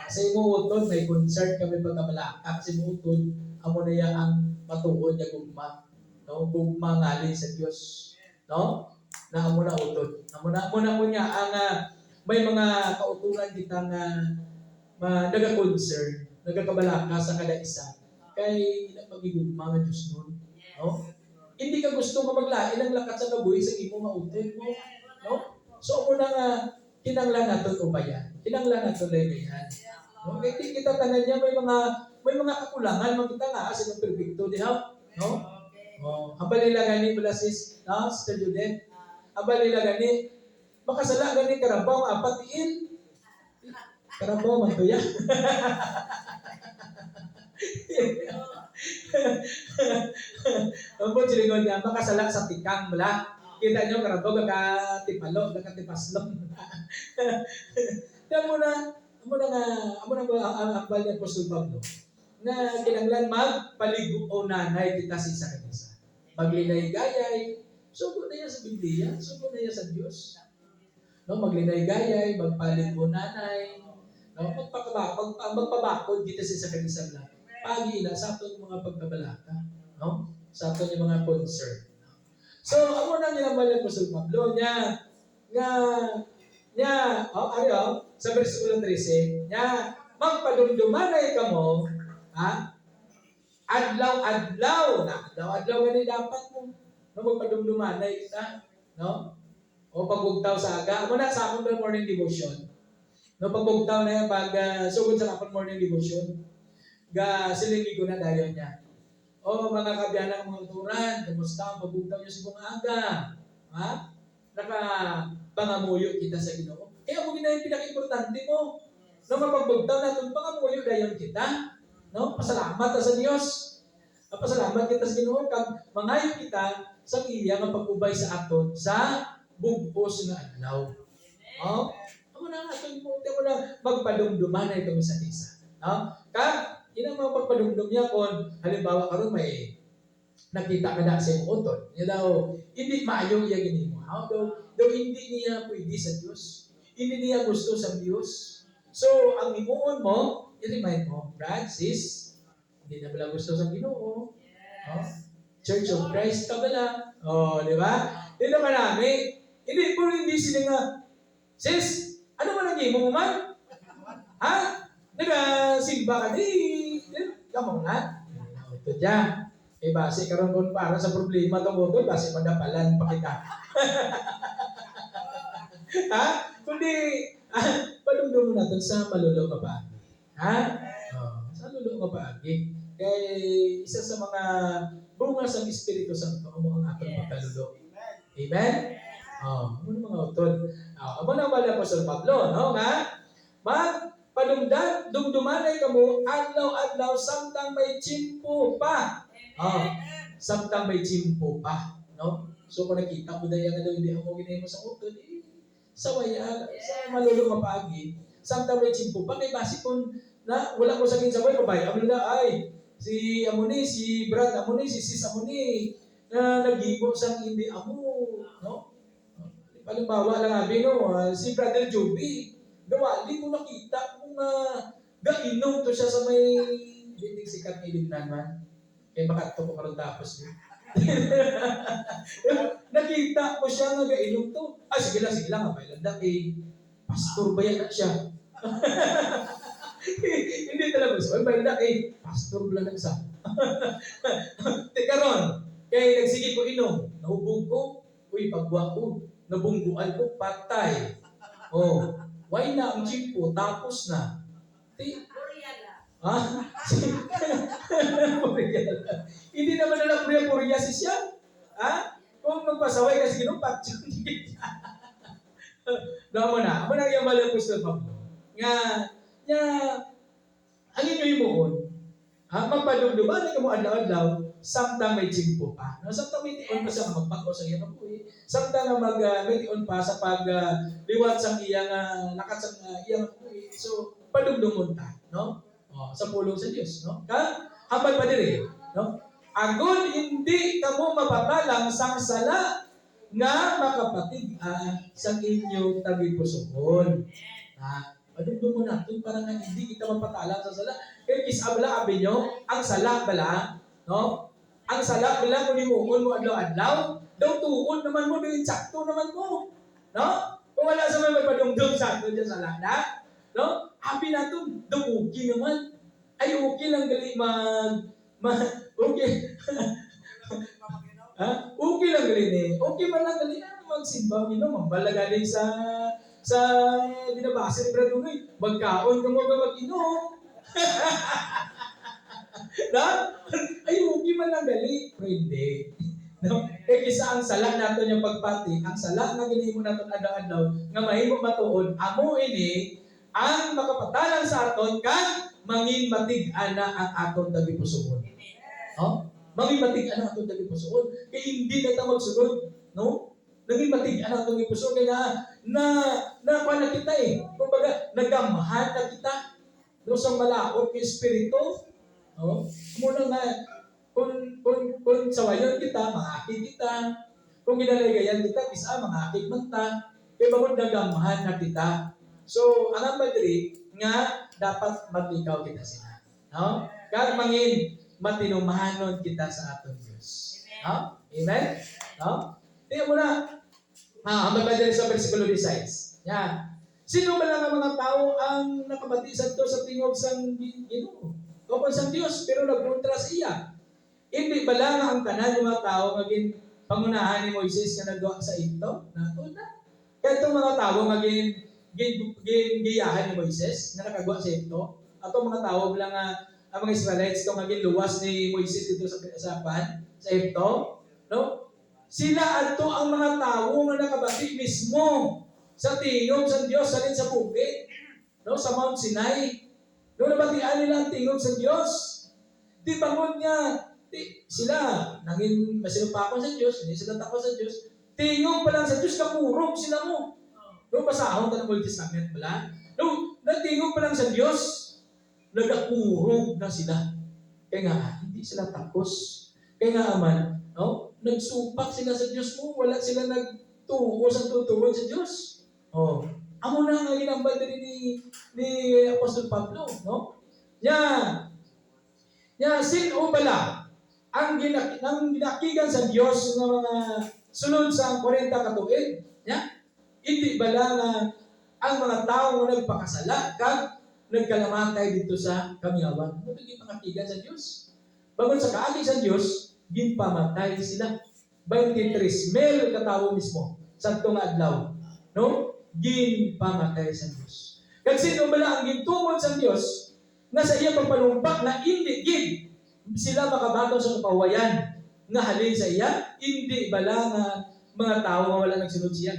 Sa imo utod, may concern kami pagkamalakak. Sa imo utod, amo na yan ang matuod niya gugma. no, gugma ngali sa Dios, no? Na amo na utod. Amo na mo niya ang may mga kauturan kita nga naga-concern, nagakabalaka sa kada isa. Kay ina magigugma nga Dios nun, no? Hindi ka gusto nga maglain ang lakat sa kabuhi sa imo nga utod mo, no? So amo na nga kinanglan naton ubayan. Kinanglan naton laygayan. No? Kaya kita tanan niya may mga kakulangan makita nga sa ng perfecto diha, no? Oh, hambal nila gani pala sis, no? Sister Judith. Hambal nila gani makasala gani karabaw apatiin. Karabaw man to ya. Ang silingon niya makasala sa tikang bala. Kita nyo karabaw kakatipalo, kakatipaslong. Amo na ba ang ambal ni Apostol Pablo na kinanglan magpaligo o nanay kita sa kanisa. Maglinay-gayay, sugo na yan sa Biblia, sugo na yan sa Diyos. No, maglinay-gayay, magpaligo nanay, no, magpabakod kita sa kanisa lang. Pagi na sa aton mga pagkabalaka, no? Sa aton yung mga concern. So, amo na ginambal ni Apostol Pablo niya sa versikulo 13, magpadumdumanay kamo, adlaw-adlaw gani dapat mo, no, magpadumdumanay kita, no? O pagbugtaw sa aga, amo na sa akong morning devotion, no, pagbugtaw na yan, sugod sa akong morning devotion, silingi ko na dayon niya. O mga kabyanang mga turan, kamusta ang pagbugtaw niyo sa buong aga? Pangamuyo kita sa Ginoo. Kaya mo gina yung pinaka-importante mo. No, mapagbugtaw natin, pangamuyo dayon kita. No, pasalamat ta sa Dios. Pasalamat kita sa Ginoo kag mangayo kita sa iya nga pag-ubay sa aton sa bug-os nga adlaw. Oh, amo na aton mo na magpadumduman ito sa isa. No? Kag ina mga pagpadumdum niya kon halimbawa karon may nakita ka na sa iyong utod. Niya daw, hindi maayo iya ginimo. Daw hindi niya pwede sa Diyos. Hindi niya gusto sa Diyos. So, ang imuon mo, i-remind mo, Brad, sis, hindi na pala gusto sa Ginoo. Oh, Church of Christ ka pala. Oh, di ba? Hindi naman namin. Hindi sila nga, sis, ano man ang imo mo man? Ha? Nagasimba ka di. Kamong na. Ito dyan. Base karon kon para sa problema ka mo doon, base madapalan pa kita. Ha? Kundi, palungdong mo natin sa malulo ka paagi. Ha? Sa malulo ka paagi. Kaya isa sa mga bunga sa Espiritu Santo, ang atong pagkalulo. Amen? Ano mga utod? Amo na wala po sa Pablo, no? Dumdumanay ka mo, adlaw-adlaw, samtang may tsimpo pa. Samtang may tsimpo pa, no? So kung nakita mo dahil nga daw hindi ako ginay mo sa utod, sa malulo mapagi, samtang may tsimpo pa, kay basi kung na wala ko sa kinsabay, babay, amo na ay, si Amuni, si Brad Amuni, si Sis Amuni, na naghibo sa hindi amo, no? Palimbawa lang abi, no? Si Brother Joby, di ko nakita kung gainom to siya sa may hindi sikat na ilignan man. Kaya baka ito ko karoon tapos yun. Nakita ko siya nga gainom to. Sige lang, may landa pastor ba yan siya? Hindi talaga so, may landa pastor ba lang siya? Teka ron, kaya nagsige ko inom, nahubog ko, pagwa ko, nabungguan ko, patay. Why na ang chimpo, tapos na. Hindi naman na purya siya. Kung magpasaway kasi ginupat. Amo na yung malang gusto Pablo. Nga, ang inyo mo magpadumduman na mo adlaw-adlaw, samtang may chimpo pa. Samtang may tion pa sa magpako sa iyang kabuhi. Samtang may tion pa sa pagliwat sa iyang lakat sa iyang kabuhi. So, padumdumon ta, no? Sa pulong sa Diyos, no? Hambal pa diri, no? Agud hindi kamo mapatalang sang sala nga makapatid sa inyong tagipusoon. Padumdumon natin para nga hindi kita mapatalang sa sala. Kaya kisabla abi nyo, ang sala bala, no? Ang sala bilang mo ni muon mo adlaw-adlaw, daw tuon naman mo, din sakto naman mo. No? Kung wala sa mga padumdum sakto dyan sa lada, no? Happy na to, okay naman. Ay, okay lang gali okay. Ha? Okay lang gali eh. Okay man lang gali magsimba, mambalag din sa binabasa ni Brad Unoy. Magkaon ka mo ka mag-inom. Na? Ay, okay man lang gali. Pero hindi. No? Kisa ang sala nato yung pagpati, ang sala nga ginimo nato adlaw-adlaw nga mahimo matuod, amo ini ang makapatalan sa aton kang mangin matig-ana ang aton dagi pusoon. No? Mangin matig-ana ang aton dagi pusoon. Kay hindi na ta magsunod, no? Naging matig-ana ang aton dagi pusoon kay na na kita eh. Kumbaga nagamahan na kita no sa malaot ng espiritu. No? Muna nga kung sawayon kita, makakit kita. Kung ginalagayan kita, bisa makakit man ta. Kaya bagod nagamahan na kita. So, ang badri nga dapat maglikaw kita sila. No? Kag mangin matinumahanon kita sa aton Diyos. No? Amen? No? Tingnan mo na. Ang badri sa versikulo 16. Yan. Sino ba lang ang mga tao ang nakabatisan to sa tingog sang Ginoo? O sang Diyos, pero nagkontra sa iya. Hindi ba lang ang tanan ng mga tao maging pangunahan ni Moises nga nagawa sa ito? Nato na. Kaya itong mga tao maging giyahan ni Moises na nakagawa sa ito. At mga tao bilang ang mga Israelites itong maging luwas ni Moises dito sa ito. No? Sila ato ang mga tao nga nakabati mismo sa tingog sa Diyos salin sa bukid. No? Sa Mount Sinai. No, nabatian nila ang tingog sa Diyos. Di bangon niya. Sila, naging masinupakon sa Diyos, hindi sila takot sa Diyos. Tingog pa lang sa Diyos, kapurog sila mo. No, basahon ka ng Old Testament pala. No, natingog pa lang sa Diyos, nagapurog na sila. Kaya nga, hindi sila takos. Kaya nga aman, no, nagsupak sila sa Diyos mo, wala sila nagtuo sa tutuon sa Diyos. Oh, amo na nga ginambal din ni Apostol Pablo, no? Sino pala ang ginakigan sa Diyos ng mga sunod sa 40 katuig? Hindi ba lang ang mga tao na nagpakasala kag nagkalamatay dito sa kamiyawan? Ano naging pangakigan sa Diyos? Bagon sa kaagi sa Diyos, ginpamatay sila. 23,000 katao mismo sa itong adlaw. No? Ginpamatay sa Diyos. Kag sino ba lang ang gintungod sa Diyos na sa iya pagpanumpak na hindi sila makabaton sa kapawayan nga halin sa iya, hindi ba lang mga tao nga wala nagsunod siya?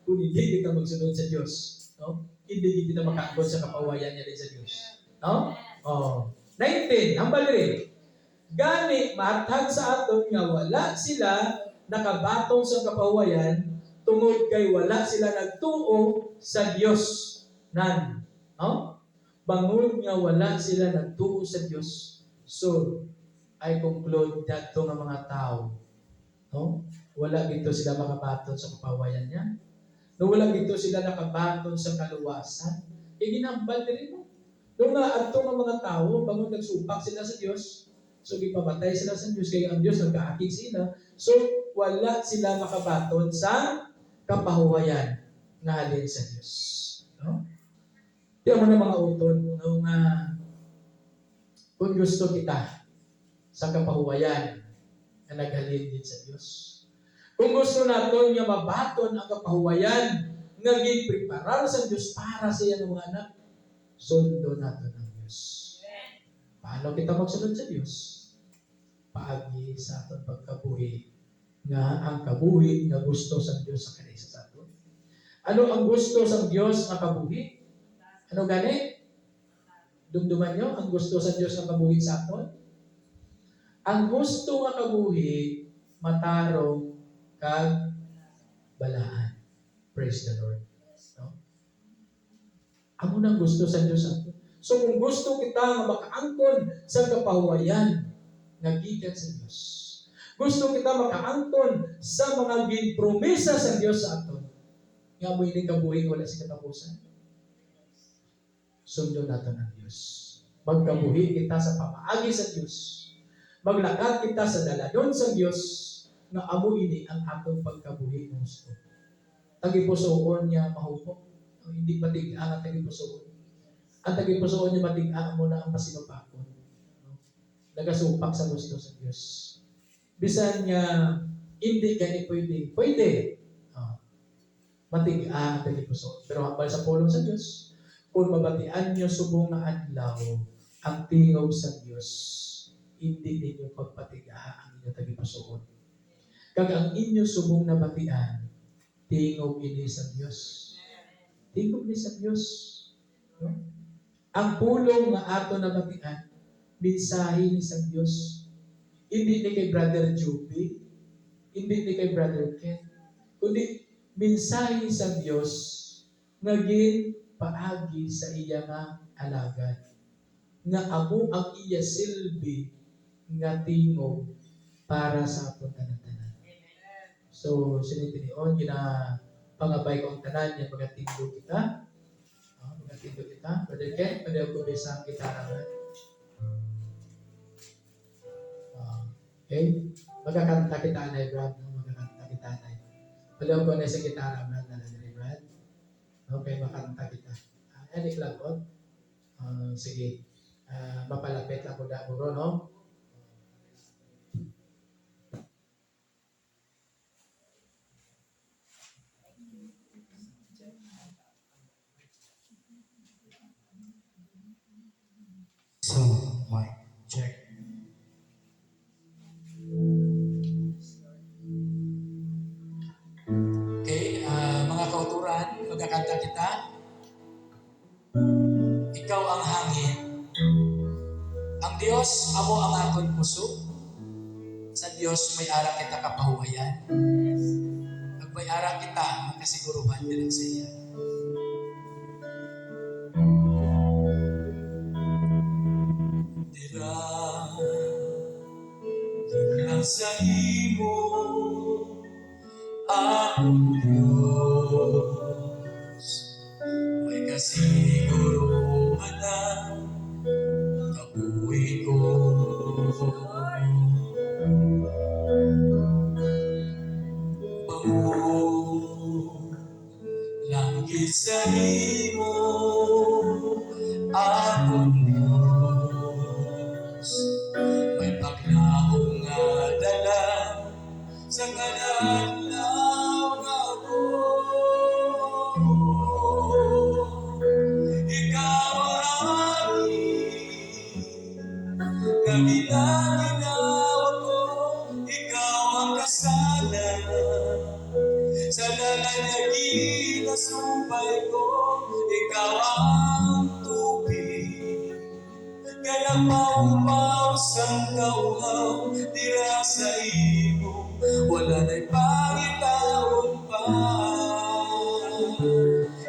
Kung hindi kita magsunod sa Diyos. No? Hindi kita makaabot sa kapawayan niya din sa Diyos. No? 19, ang baliri. Gani, matag sa aton nga wala sila nakabatong sa kapawayan tungod kay wala sila nagtuo sa Diyos. No? Bangon nga wala sila nagtuo sa Diyos. So, I conclude that nga mga tao, no? Wala dito sila makabaton sa kapawayan niya. No, wala dito sila nakabaton sa kaluwasan. Ginambal din mo. No nga, ato nga mga tao, bangon nagsupak sila sa Diyos, so gipamatay sila sa Diyos, kaya ang Diyos nagkaakig sila. So, wala sila makabaton sa kapahuwayan na halin sa Diyos. No? Tiyan mo na mga utod, no nga, kung gusto kita sa kapahuwayan na naghalin din sa Diyos. Kung gusto natin nga mabaton ang kapahuwayan nga gipreparar sa Diyos para sa iyang mga anak, sundo natin ang Diyos. Paano kita magsunod sa Diyos? Paagi sa ating pagkabuhi nga ang kabuhi nga gusto sa Diyos sa kanisa sa atin. Ano ang gusto sa Diyos nga kabuhi? Ano gani? Dumduman nyo, ang gusto sa Diyos na kabuhi sa aton? Ang gusto nga kabuhi, matarong kag balaan. Praise the Lord. No? Amo nang gusto sa Diyos aton. So kung gusto kita nga makaangkon sa kapahuwayan nga gikan sa Diyos, gusto kita makaangkon sa mga ginpromesa sa Diyos sa aton, nga mo ining kabuhi wala sa katapusan, sundo natin ang Diyos. Magkabuhi kita sa pamaagi sa Diyos. Maglakad kita sa daladon sa Dios nga amo ini ang atong pagkabuhi ng gusto. Tagipusoon niya mahupok. Hindi patig-ang ang tagipusoon. Ang tagipusoon niya matig-ang mo na ang pasinupakon. Nagasupak sa gusto sa Diyos. Bisan niya hindi gani pwede. Matig-ang ang tagipusoon. Pero hambal sa pulong sa Diyos, kung mabatian niyo subong na adlaw ang tingog sa Diyos, hindi ninyo pagpatigaan ang inyong tagipusoon. Kag ang inyo subong na batian, tingog ini sa Diyos. Tingog ni sa Diyos. No? Ang pulong nga ato na batian, mensahe ni sa Diyos. Hindi ni kay Brother Juby, hindi ni kay Brother Ken, kundi mensahe sa Diyos naging paagi sa iya nga alagad. Nga amo ang iya silbi nga tingog para sa aton tanan-tanan. So, sinitinion, pangabay ko ang tanan niya pagkatingog kita. Pagkatingog kita. Brother Ken, pwede ako bisang gitara ba? Okay? Magkakanta kita na, Brad. Magkakanta kita na. Pwede ako na sa gitara, Brad. Brad. Okay, makanta kita. Anik lang po. Sige. Mapalapit ako da mo, no? So, mic check. Okay, mga kauturan, magkakanta kita. Ikaw ang hangin. Ang Diyos, amo ang aton puso. Sa Diyos may ara kita kapahuwayan. Pag may ara kita, makasiguruhan din sa iya. Dira, lang sa imo, ang Diyos. May kasiguruhan na kabuhi ko. Langit sa imo, akong Diyos. May paglaong nga dala sa kanadlaw nga ako. Ikaw ang hangin, ginawa ko. Ikaw ang kasalan sa lalagyan na sumpay ko. Ikaw ang tubig, kaya paupaw sa kauhaw. Dira sa imo, wala na'y pangitaon pa.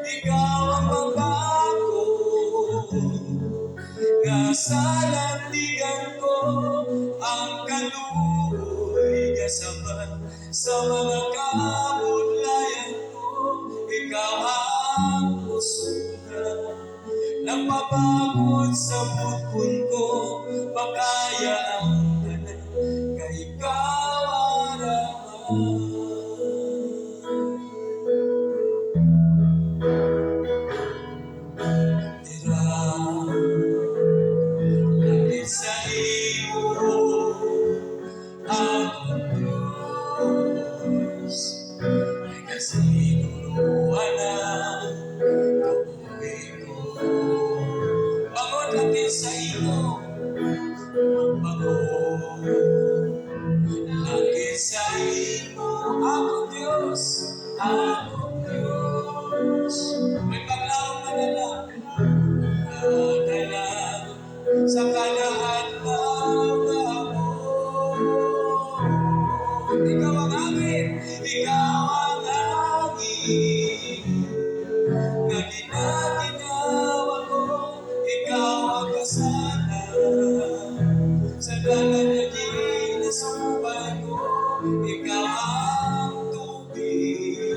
Ikaw ang magbago, nga sa landigan ko. Ang kaluoy kasabat sa mga kamulayan ko. Ikaw ang pusura, nagpapagod sa bukod ko. Pakaya ang tanan, kay ikaw ang raman. Langit sa iyo, ang Diyos. May kasiguruhan na kabuhi ko. Bangon langit sa iyo, bangon. Langit sa iyo, ang Diyos, ang Diyos. May paglaong madala sa kanahadlaw na ako. Ikaw ang hangin, ikaw ang hangin, na ginaginawa ko. Ikaw ang kasalanan sa lalagyan na sumpay ko. Ikaw ang tubig,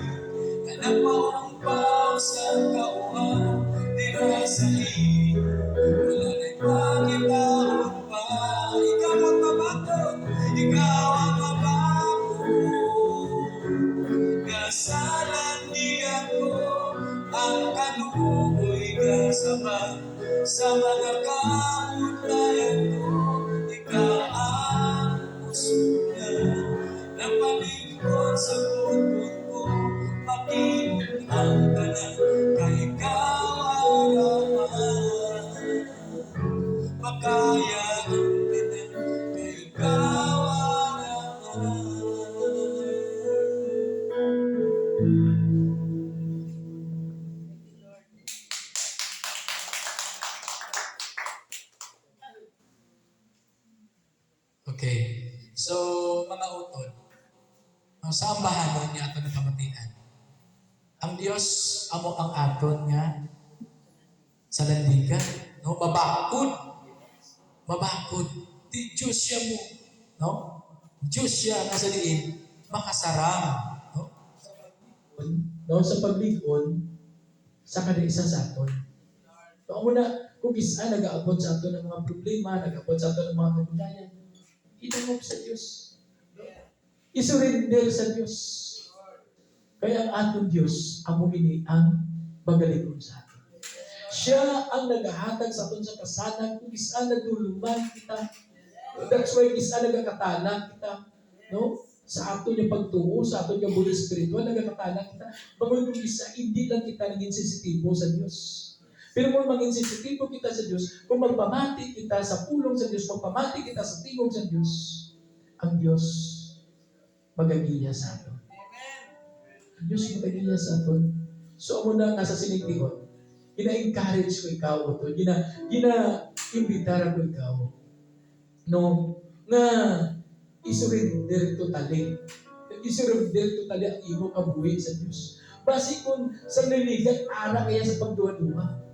na nagpaumpaw sa kauhaw. Dira sa iyo, wala na'y pangitaon makaya ang tanan, ikaw ang Okay. So, mga utod, sa ambahan niya ato na pamatian. Ang Dios amo ang aton nga sa landigan, no? Mabakod. Di Diyos siya mo, no? Diyos siya nga sa diin, makasarang, no? No, sa paglikon, sa kada isa sa aton. So, muna, kung isa nag-aabot sa aton ng mga problema, nag-aabot sa aton ng mga kagunayan, itanong sa Diyos. Isurrender sa Diyos. Kaya ang ating Diyos, amo ini ang magalikon sa atin. Siya ang naghahatag sa atin sa kasanan kung isa nagduluman kita. That's why isa nagkakatala kita. No? Sa ato yung pagtuo, sa ato yung buhay spiritual, nagkakatala kita. Bago kung isa, hindi lang kita naging sensitibo sa Diyos. Pero kung maging sensitibo kita sa Diyos, kung magpamati kita sa pulong sa Diyos, magpamati kita sa tingog sa Diyos, ang Diyos magagiya sa atin. Ang Diyos magagiya sa atin. So, amo na nasa sinigdigon, gina-encourage ko ikaw ito, gina-imbitara ko ikaw, no, na isurrender totally. Isurrender totally ang imo kabuhi sa Diyos. Basi kung sa niligat, ara kaya sa pagduwa-duwa,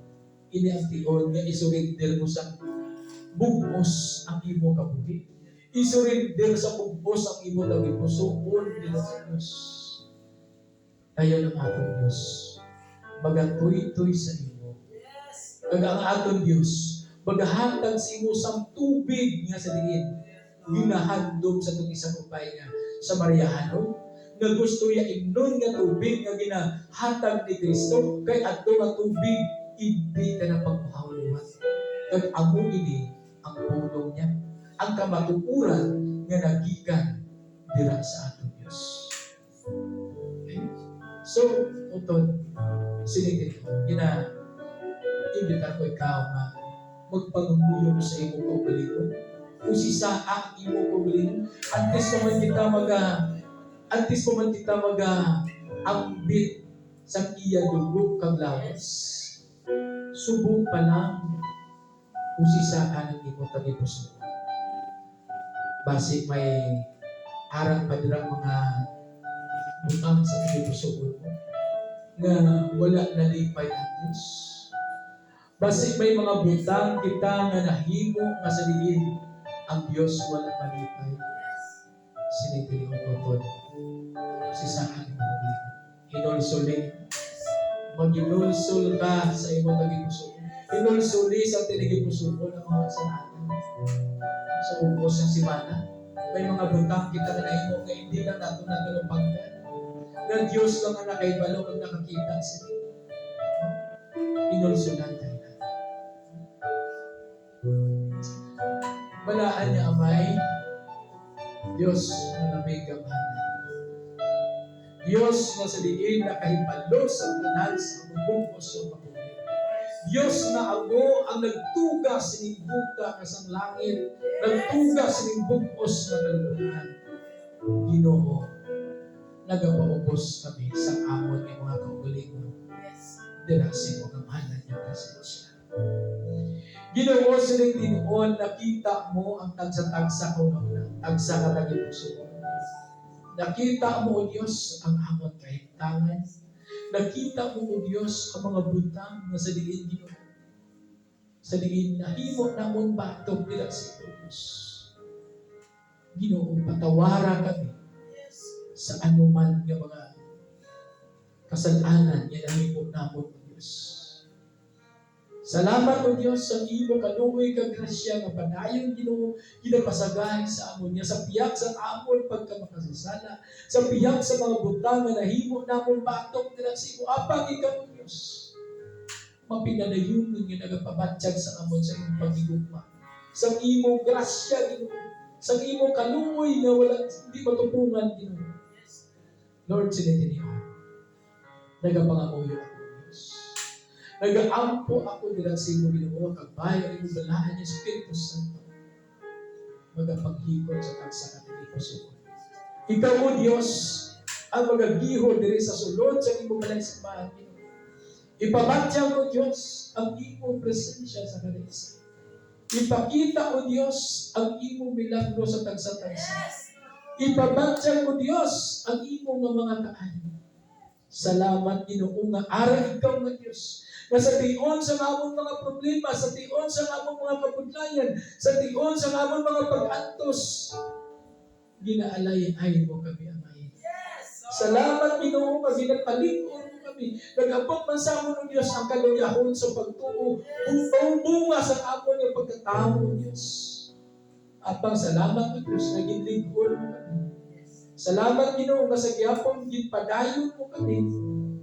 ini ang tion nga isurrender mo sa bugos ang imo kabuhi. Isurrender sa bugos ang imo kabuhi. Suon nila sa Diyos. Kaya ng atong Diyos, magatuy-tuy sa imo. Kaya ang atong Diyos, maghahatag sa imo sa tubig nga sa diin. Ginahandom sa itong isang upay nga sa Mariahanon, nga gusto ya imnon nga tubig nga ginahatag ni Kristo, kay ato nga tubig, hindi ka na pagpahawluhan. Kag amo ini ang pulong niya, ang kamatukuran nga nagikan dira sa atong Diyos. Okay? So, utod, sinigit ko, ina-imbita ko ikaw na magpanguyong sa imong kaugalingon. Kung si sa ang imong kaugalingon, antes pa man kita ambit sa iya dugog kang lawas. Subok pa lang kung si sa ang imong tagipuso. Basi may arang pa dirang mga butang sa tagipuso mo nga wala nalipay ang Diyos. Basi may mga butang kita nga nahimo nga sa diin ang Diyos wala malipay. Sinitili ko po si saan mo hinulsuli. Maginulsul ka sa imong tagipuso. Hinulsuli sa tinigipuso ko ng mga kasalanan. Sa ubos ng simana, may mga butang kita na nahimo nga hindi lang nato natulupagdan. Na Diyos lang ang nakaibalo ang nakakita sa iyo. Hinulsulan tayo na. Balaan niya amay, Diyos na nabigamhanan. Diyos na sa diin na kahibalo sa kanal sa bubungkos sa pagbuhay. Diyos na ako ang nagtuga sinimbuka kasang langit, nagtuga sinimbukos na kaluluhan. Ginoo, nagapaubos kami sa amon ng mga kaugalingon. Dirasi mo kamahalan niyo presensya. Ginoo sining tinuon, nakita mo ang tagsa-tagsa ko na tagsa ka tagipuso. Nakita mo, O Diyos, ang amon kahimtangan. Nakita mo, O Diyos, ang mga butang na sa diin Ginoo. Sa diin na himo namon batok nila sa Diyos. Ginoo, patawara kami sa anuman ng mga kasalanan yan ang himo namon, O Diyos. Salamat, O Diyos, sa imo kaluoy kag grasya nga padayon Ginoo ginapasagay sa amon niya sa biyak sa amon pagkamakasasala, sa biyak sa mga butang nga nahimo namon batok nila sa imo apang ikaw, O Diyos. Mapinadayon nga nagapabatsyag sa amon sa imong pagigugma. Sa imong grasya Ginoo, sa imong kaluoy nga wala hindi matupungan Ginoo. Lord, sinitiniho. Nagapangamuyo ako, Diyos. Nagaampo ako dira sa imo Ginoo kag bayo imo balaan ni Espiritu Santo. Magapaghikot sa tagsa ka ng ipasuko. Ikaw o Diyos ang magagiho diri sa sulod sa imo balay simbahan Ginoo. Ipabatyaw o Diyos ang imo presensya sa kanisa. Ipakita o Diyos ang imo milagro sa tagsa-tagsa. Ipabatyaw o Diyos ang imo mga kaan. Salamat Ginoo nga ara ikaw nga Diyos. Na sa tion sa among mga problema, sa tion sa among mga kabudlayan, sa tion sa among mga pag-antos, ginaalay-ay mo kami, Amay. Salamat Ginoo nga ginapalingkod mo kami. Nag-abot man sa amon o Diyos ang kaluyahon sa pagtuo, upang bunga sa amon ng pagkatao o Diyos. Apang salamat o Diyos na ginlingkod mo kami. Salamat Ginoo nga sa gihapon ginpadayon mo kami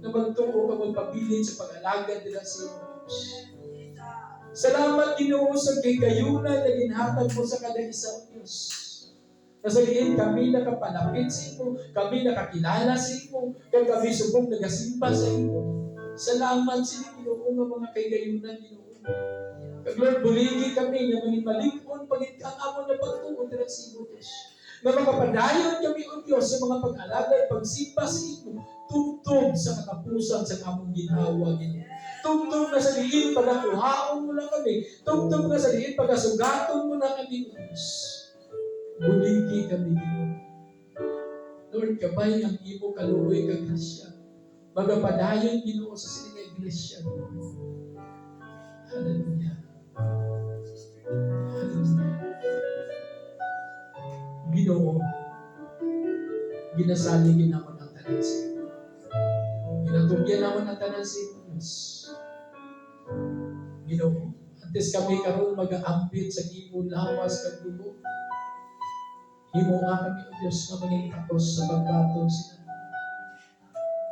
na magtuo ka magpabilin sa pag-alagad nila sa iyo. Salamat Ginoo sa kigayunan na ginhatag mo sa kada isa o Diyos. Nasaliin kami nakapalapit sa imo, kami nakakilala sa imo, kaya kami subong nagasimba sa imo. Salamat sa Ginoo nga mga kigayunan Ginoo. Kag Lord, buligi kami na mangimalikon pagit ang amon na pagtuo nila sa imo Diyos. Na makapadayon kami o Diyos sa mga pag-alagad, pagsimba sa imo, tugtog sa katapusan sa among ginawa Ginoo. Tugtog na sa liin pagkakuhaon mo na kami. Tugtog na sa liin pagkasugaton mo na kami o Diyos. Buligi kami Ginoo. Lord, kabay ang imo kaluoy kag grasya. Magapadayon Ginoo sa sining iglesia. Hallelujah. Hallelujah. Ginoo, ginasali ginamon ang tanan sa iyo. Ginatugyan namon ang tanan sa iyo, Diyos. Ginoo, antes kami karon mag-aambit sa imo lawas kag dugo. Himo nga kami, O Diyos, na maging tapos sa pagbaton sila.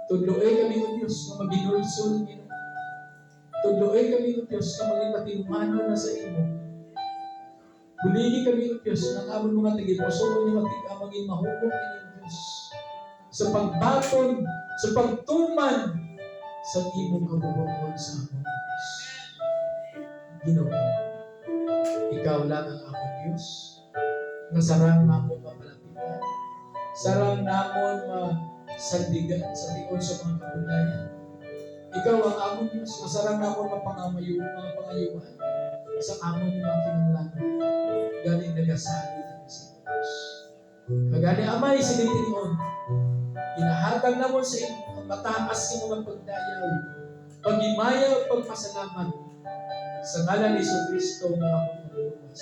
Tudloy kami, O Diyos, na maginulsol, Ginoo. Tudloy kami, O Diyos, na maging matinumano na sa imo. Buligi kami, O Diyos, ng amon mga tagipusoon ni maging mahubog kini, O Diyos. Sa pagbaton, sa pagtuman, sa imong kabubuan sa amon, Diyos. Ginoo, ikaw lang ang amon Diyos. Nasarang namon mapalapitan. Sarang namon masandigan sa tion sa mga kabulayan. Ikaw ang amon Diyos. Nasarang namon mapangayuan sa amon yung mga kinanglanan. Galing nagasali na sa Diyos. Kagani Amay, silitinion. Inahatag namon sa inyo ang mataas ng mga pagdayaw, pagimaya at pagpasalamat sa ngalan ni Kristo na among Panginoon.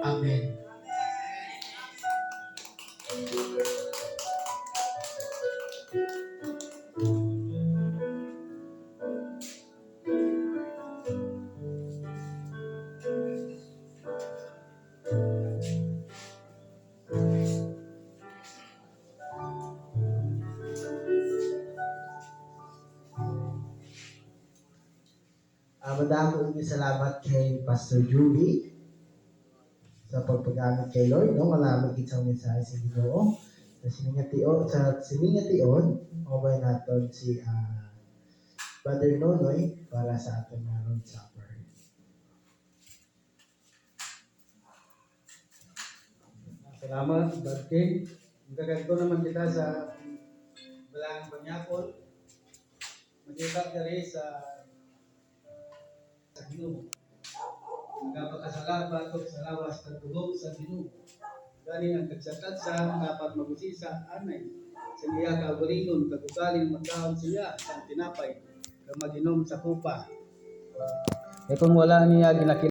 Amen. Madaming salamat kay Pastor Julie sa pagpagamit kay Lord, no? Malamig isang mensahe sa Ginoo. Sa siningation, mabay natin si Brother Nonoy para sa ating Lord Supper. Salamat, Brother King. Magkaganto naman kita sa Balang Panyapon. Magkita ka rin sa Ginoo. Nagpakasalamat at sa lawas ng tugog sa Ginoo. Gani ang kagsakatsa dapat magusisa anay sa iya kaugalingon kagugaling magkaon siya sa tinapay kag maginom sa kupa. Kung wala niya ginakita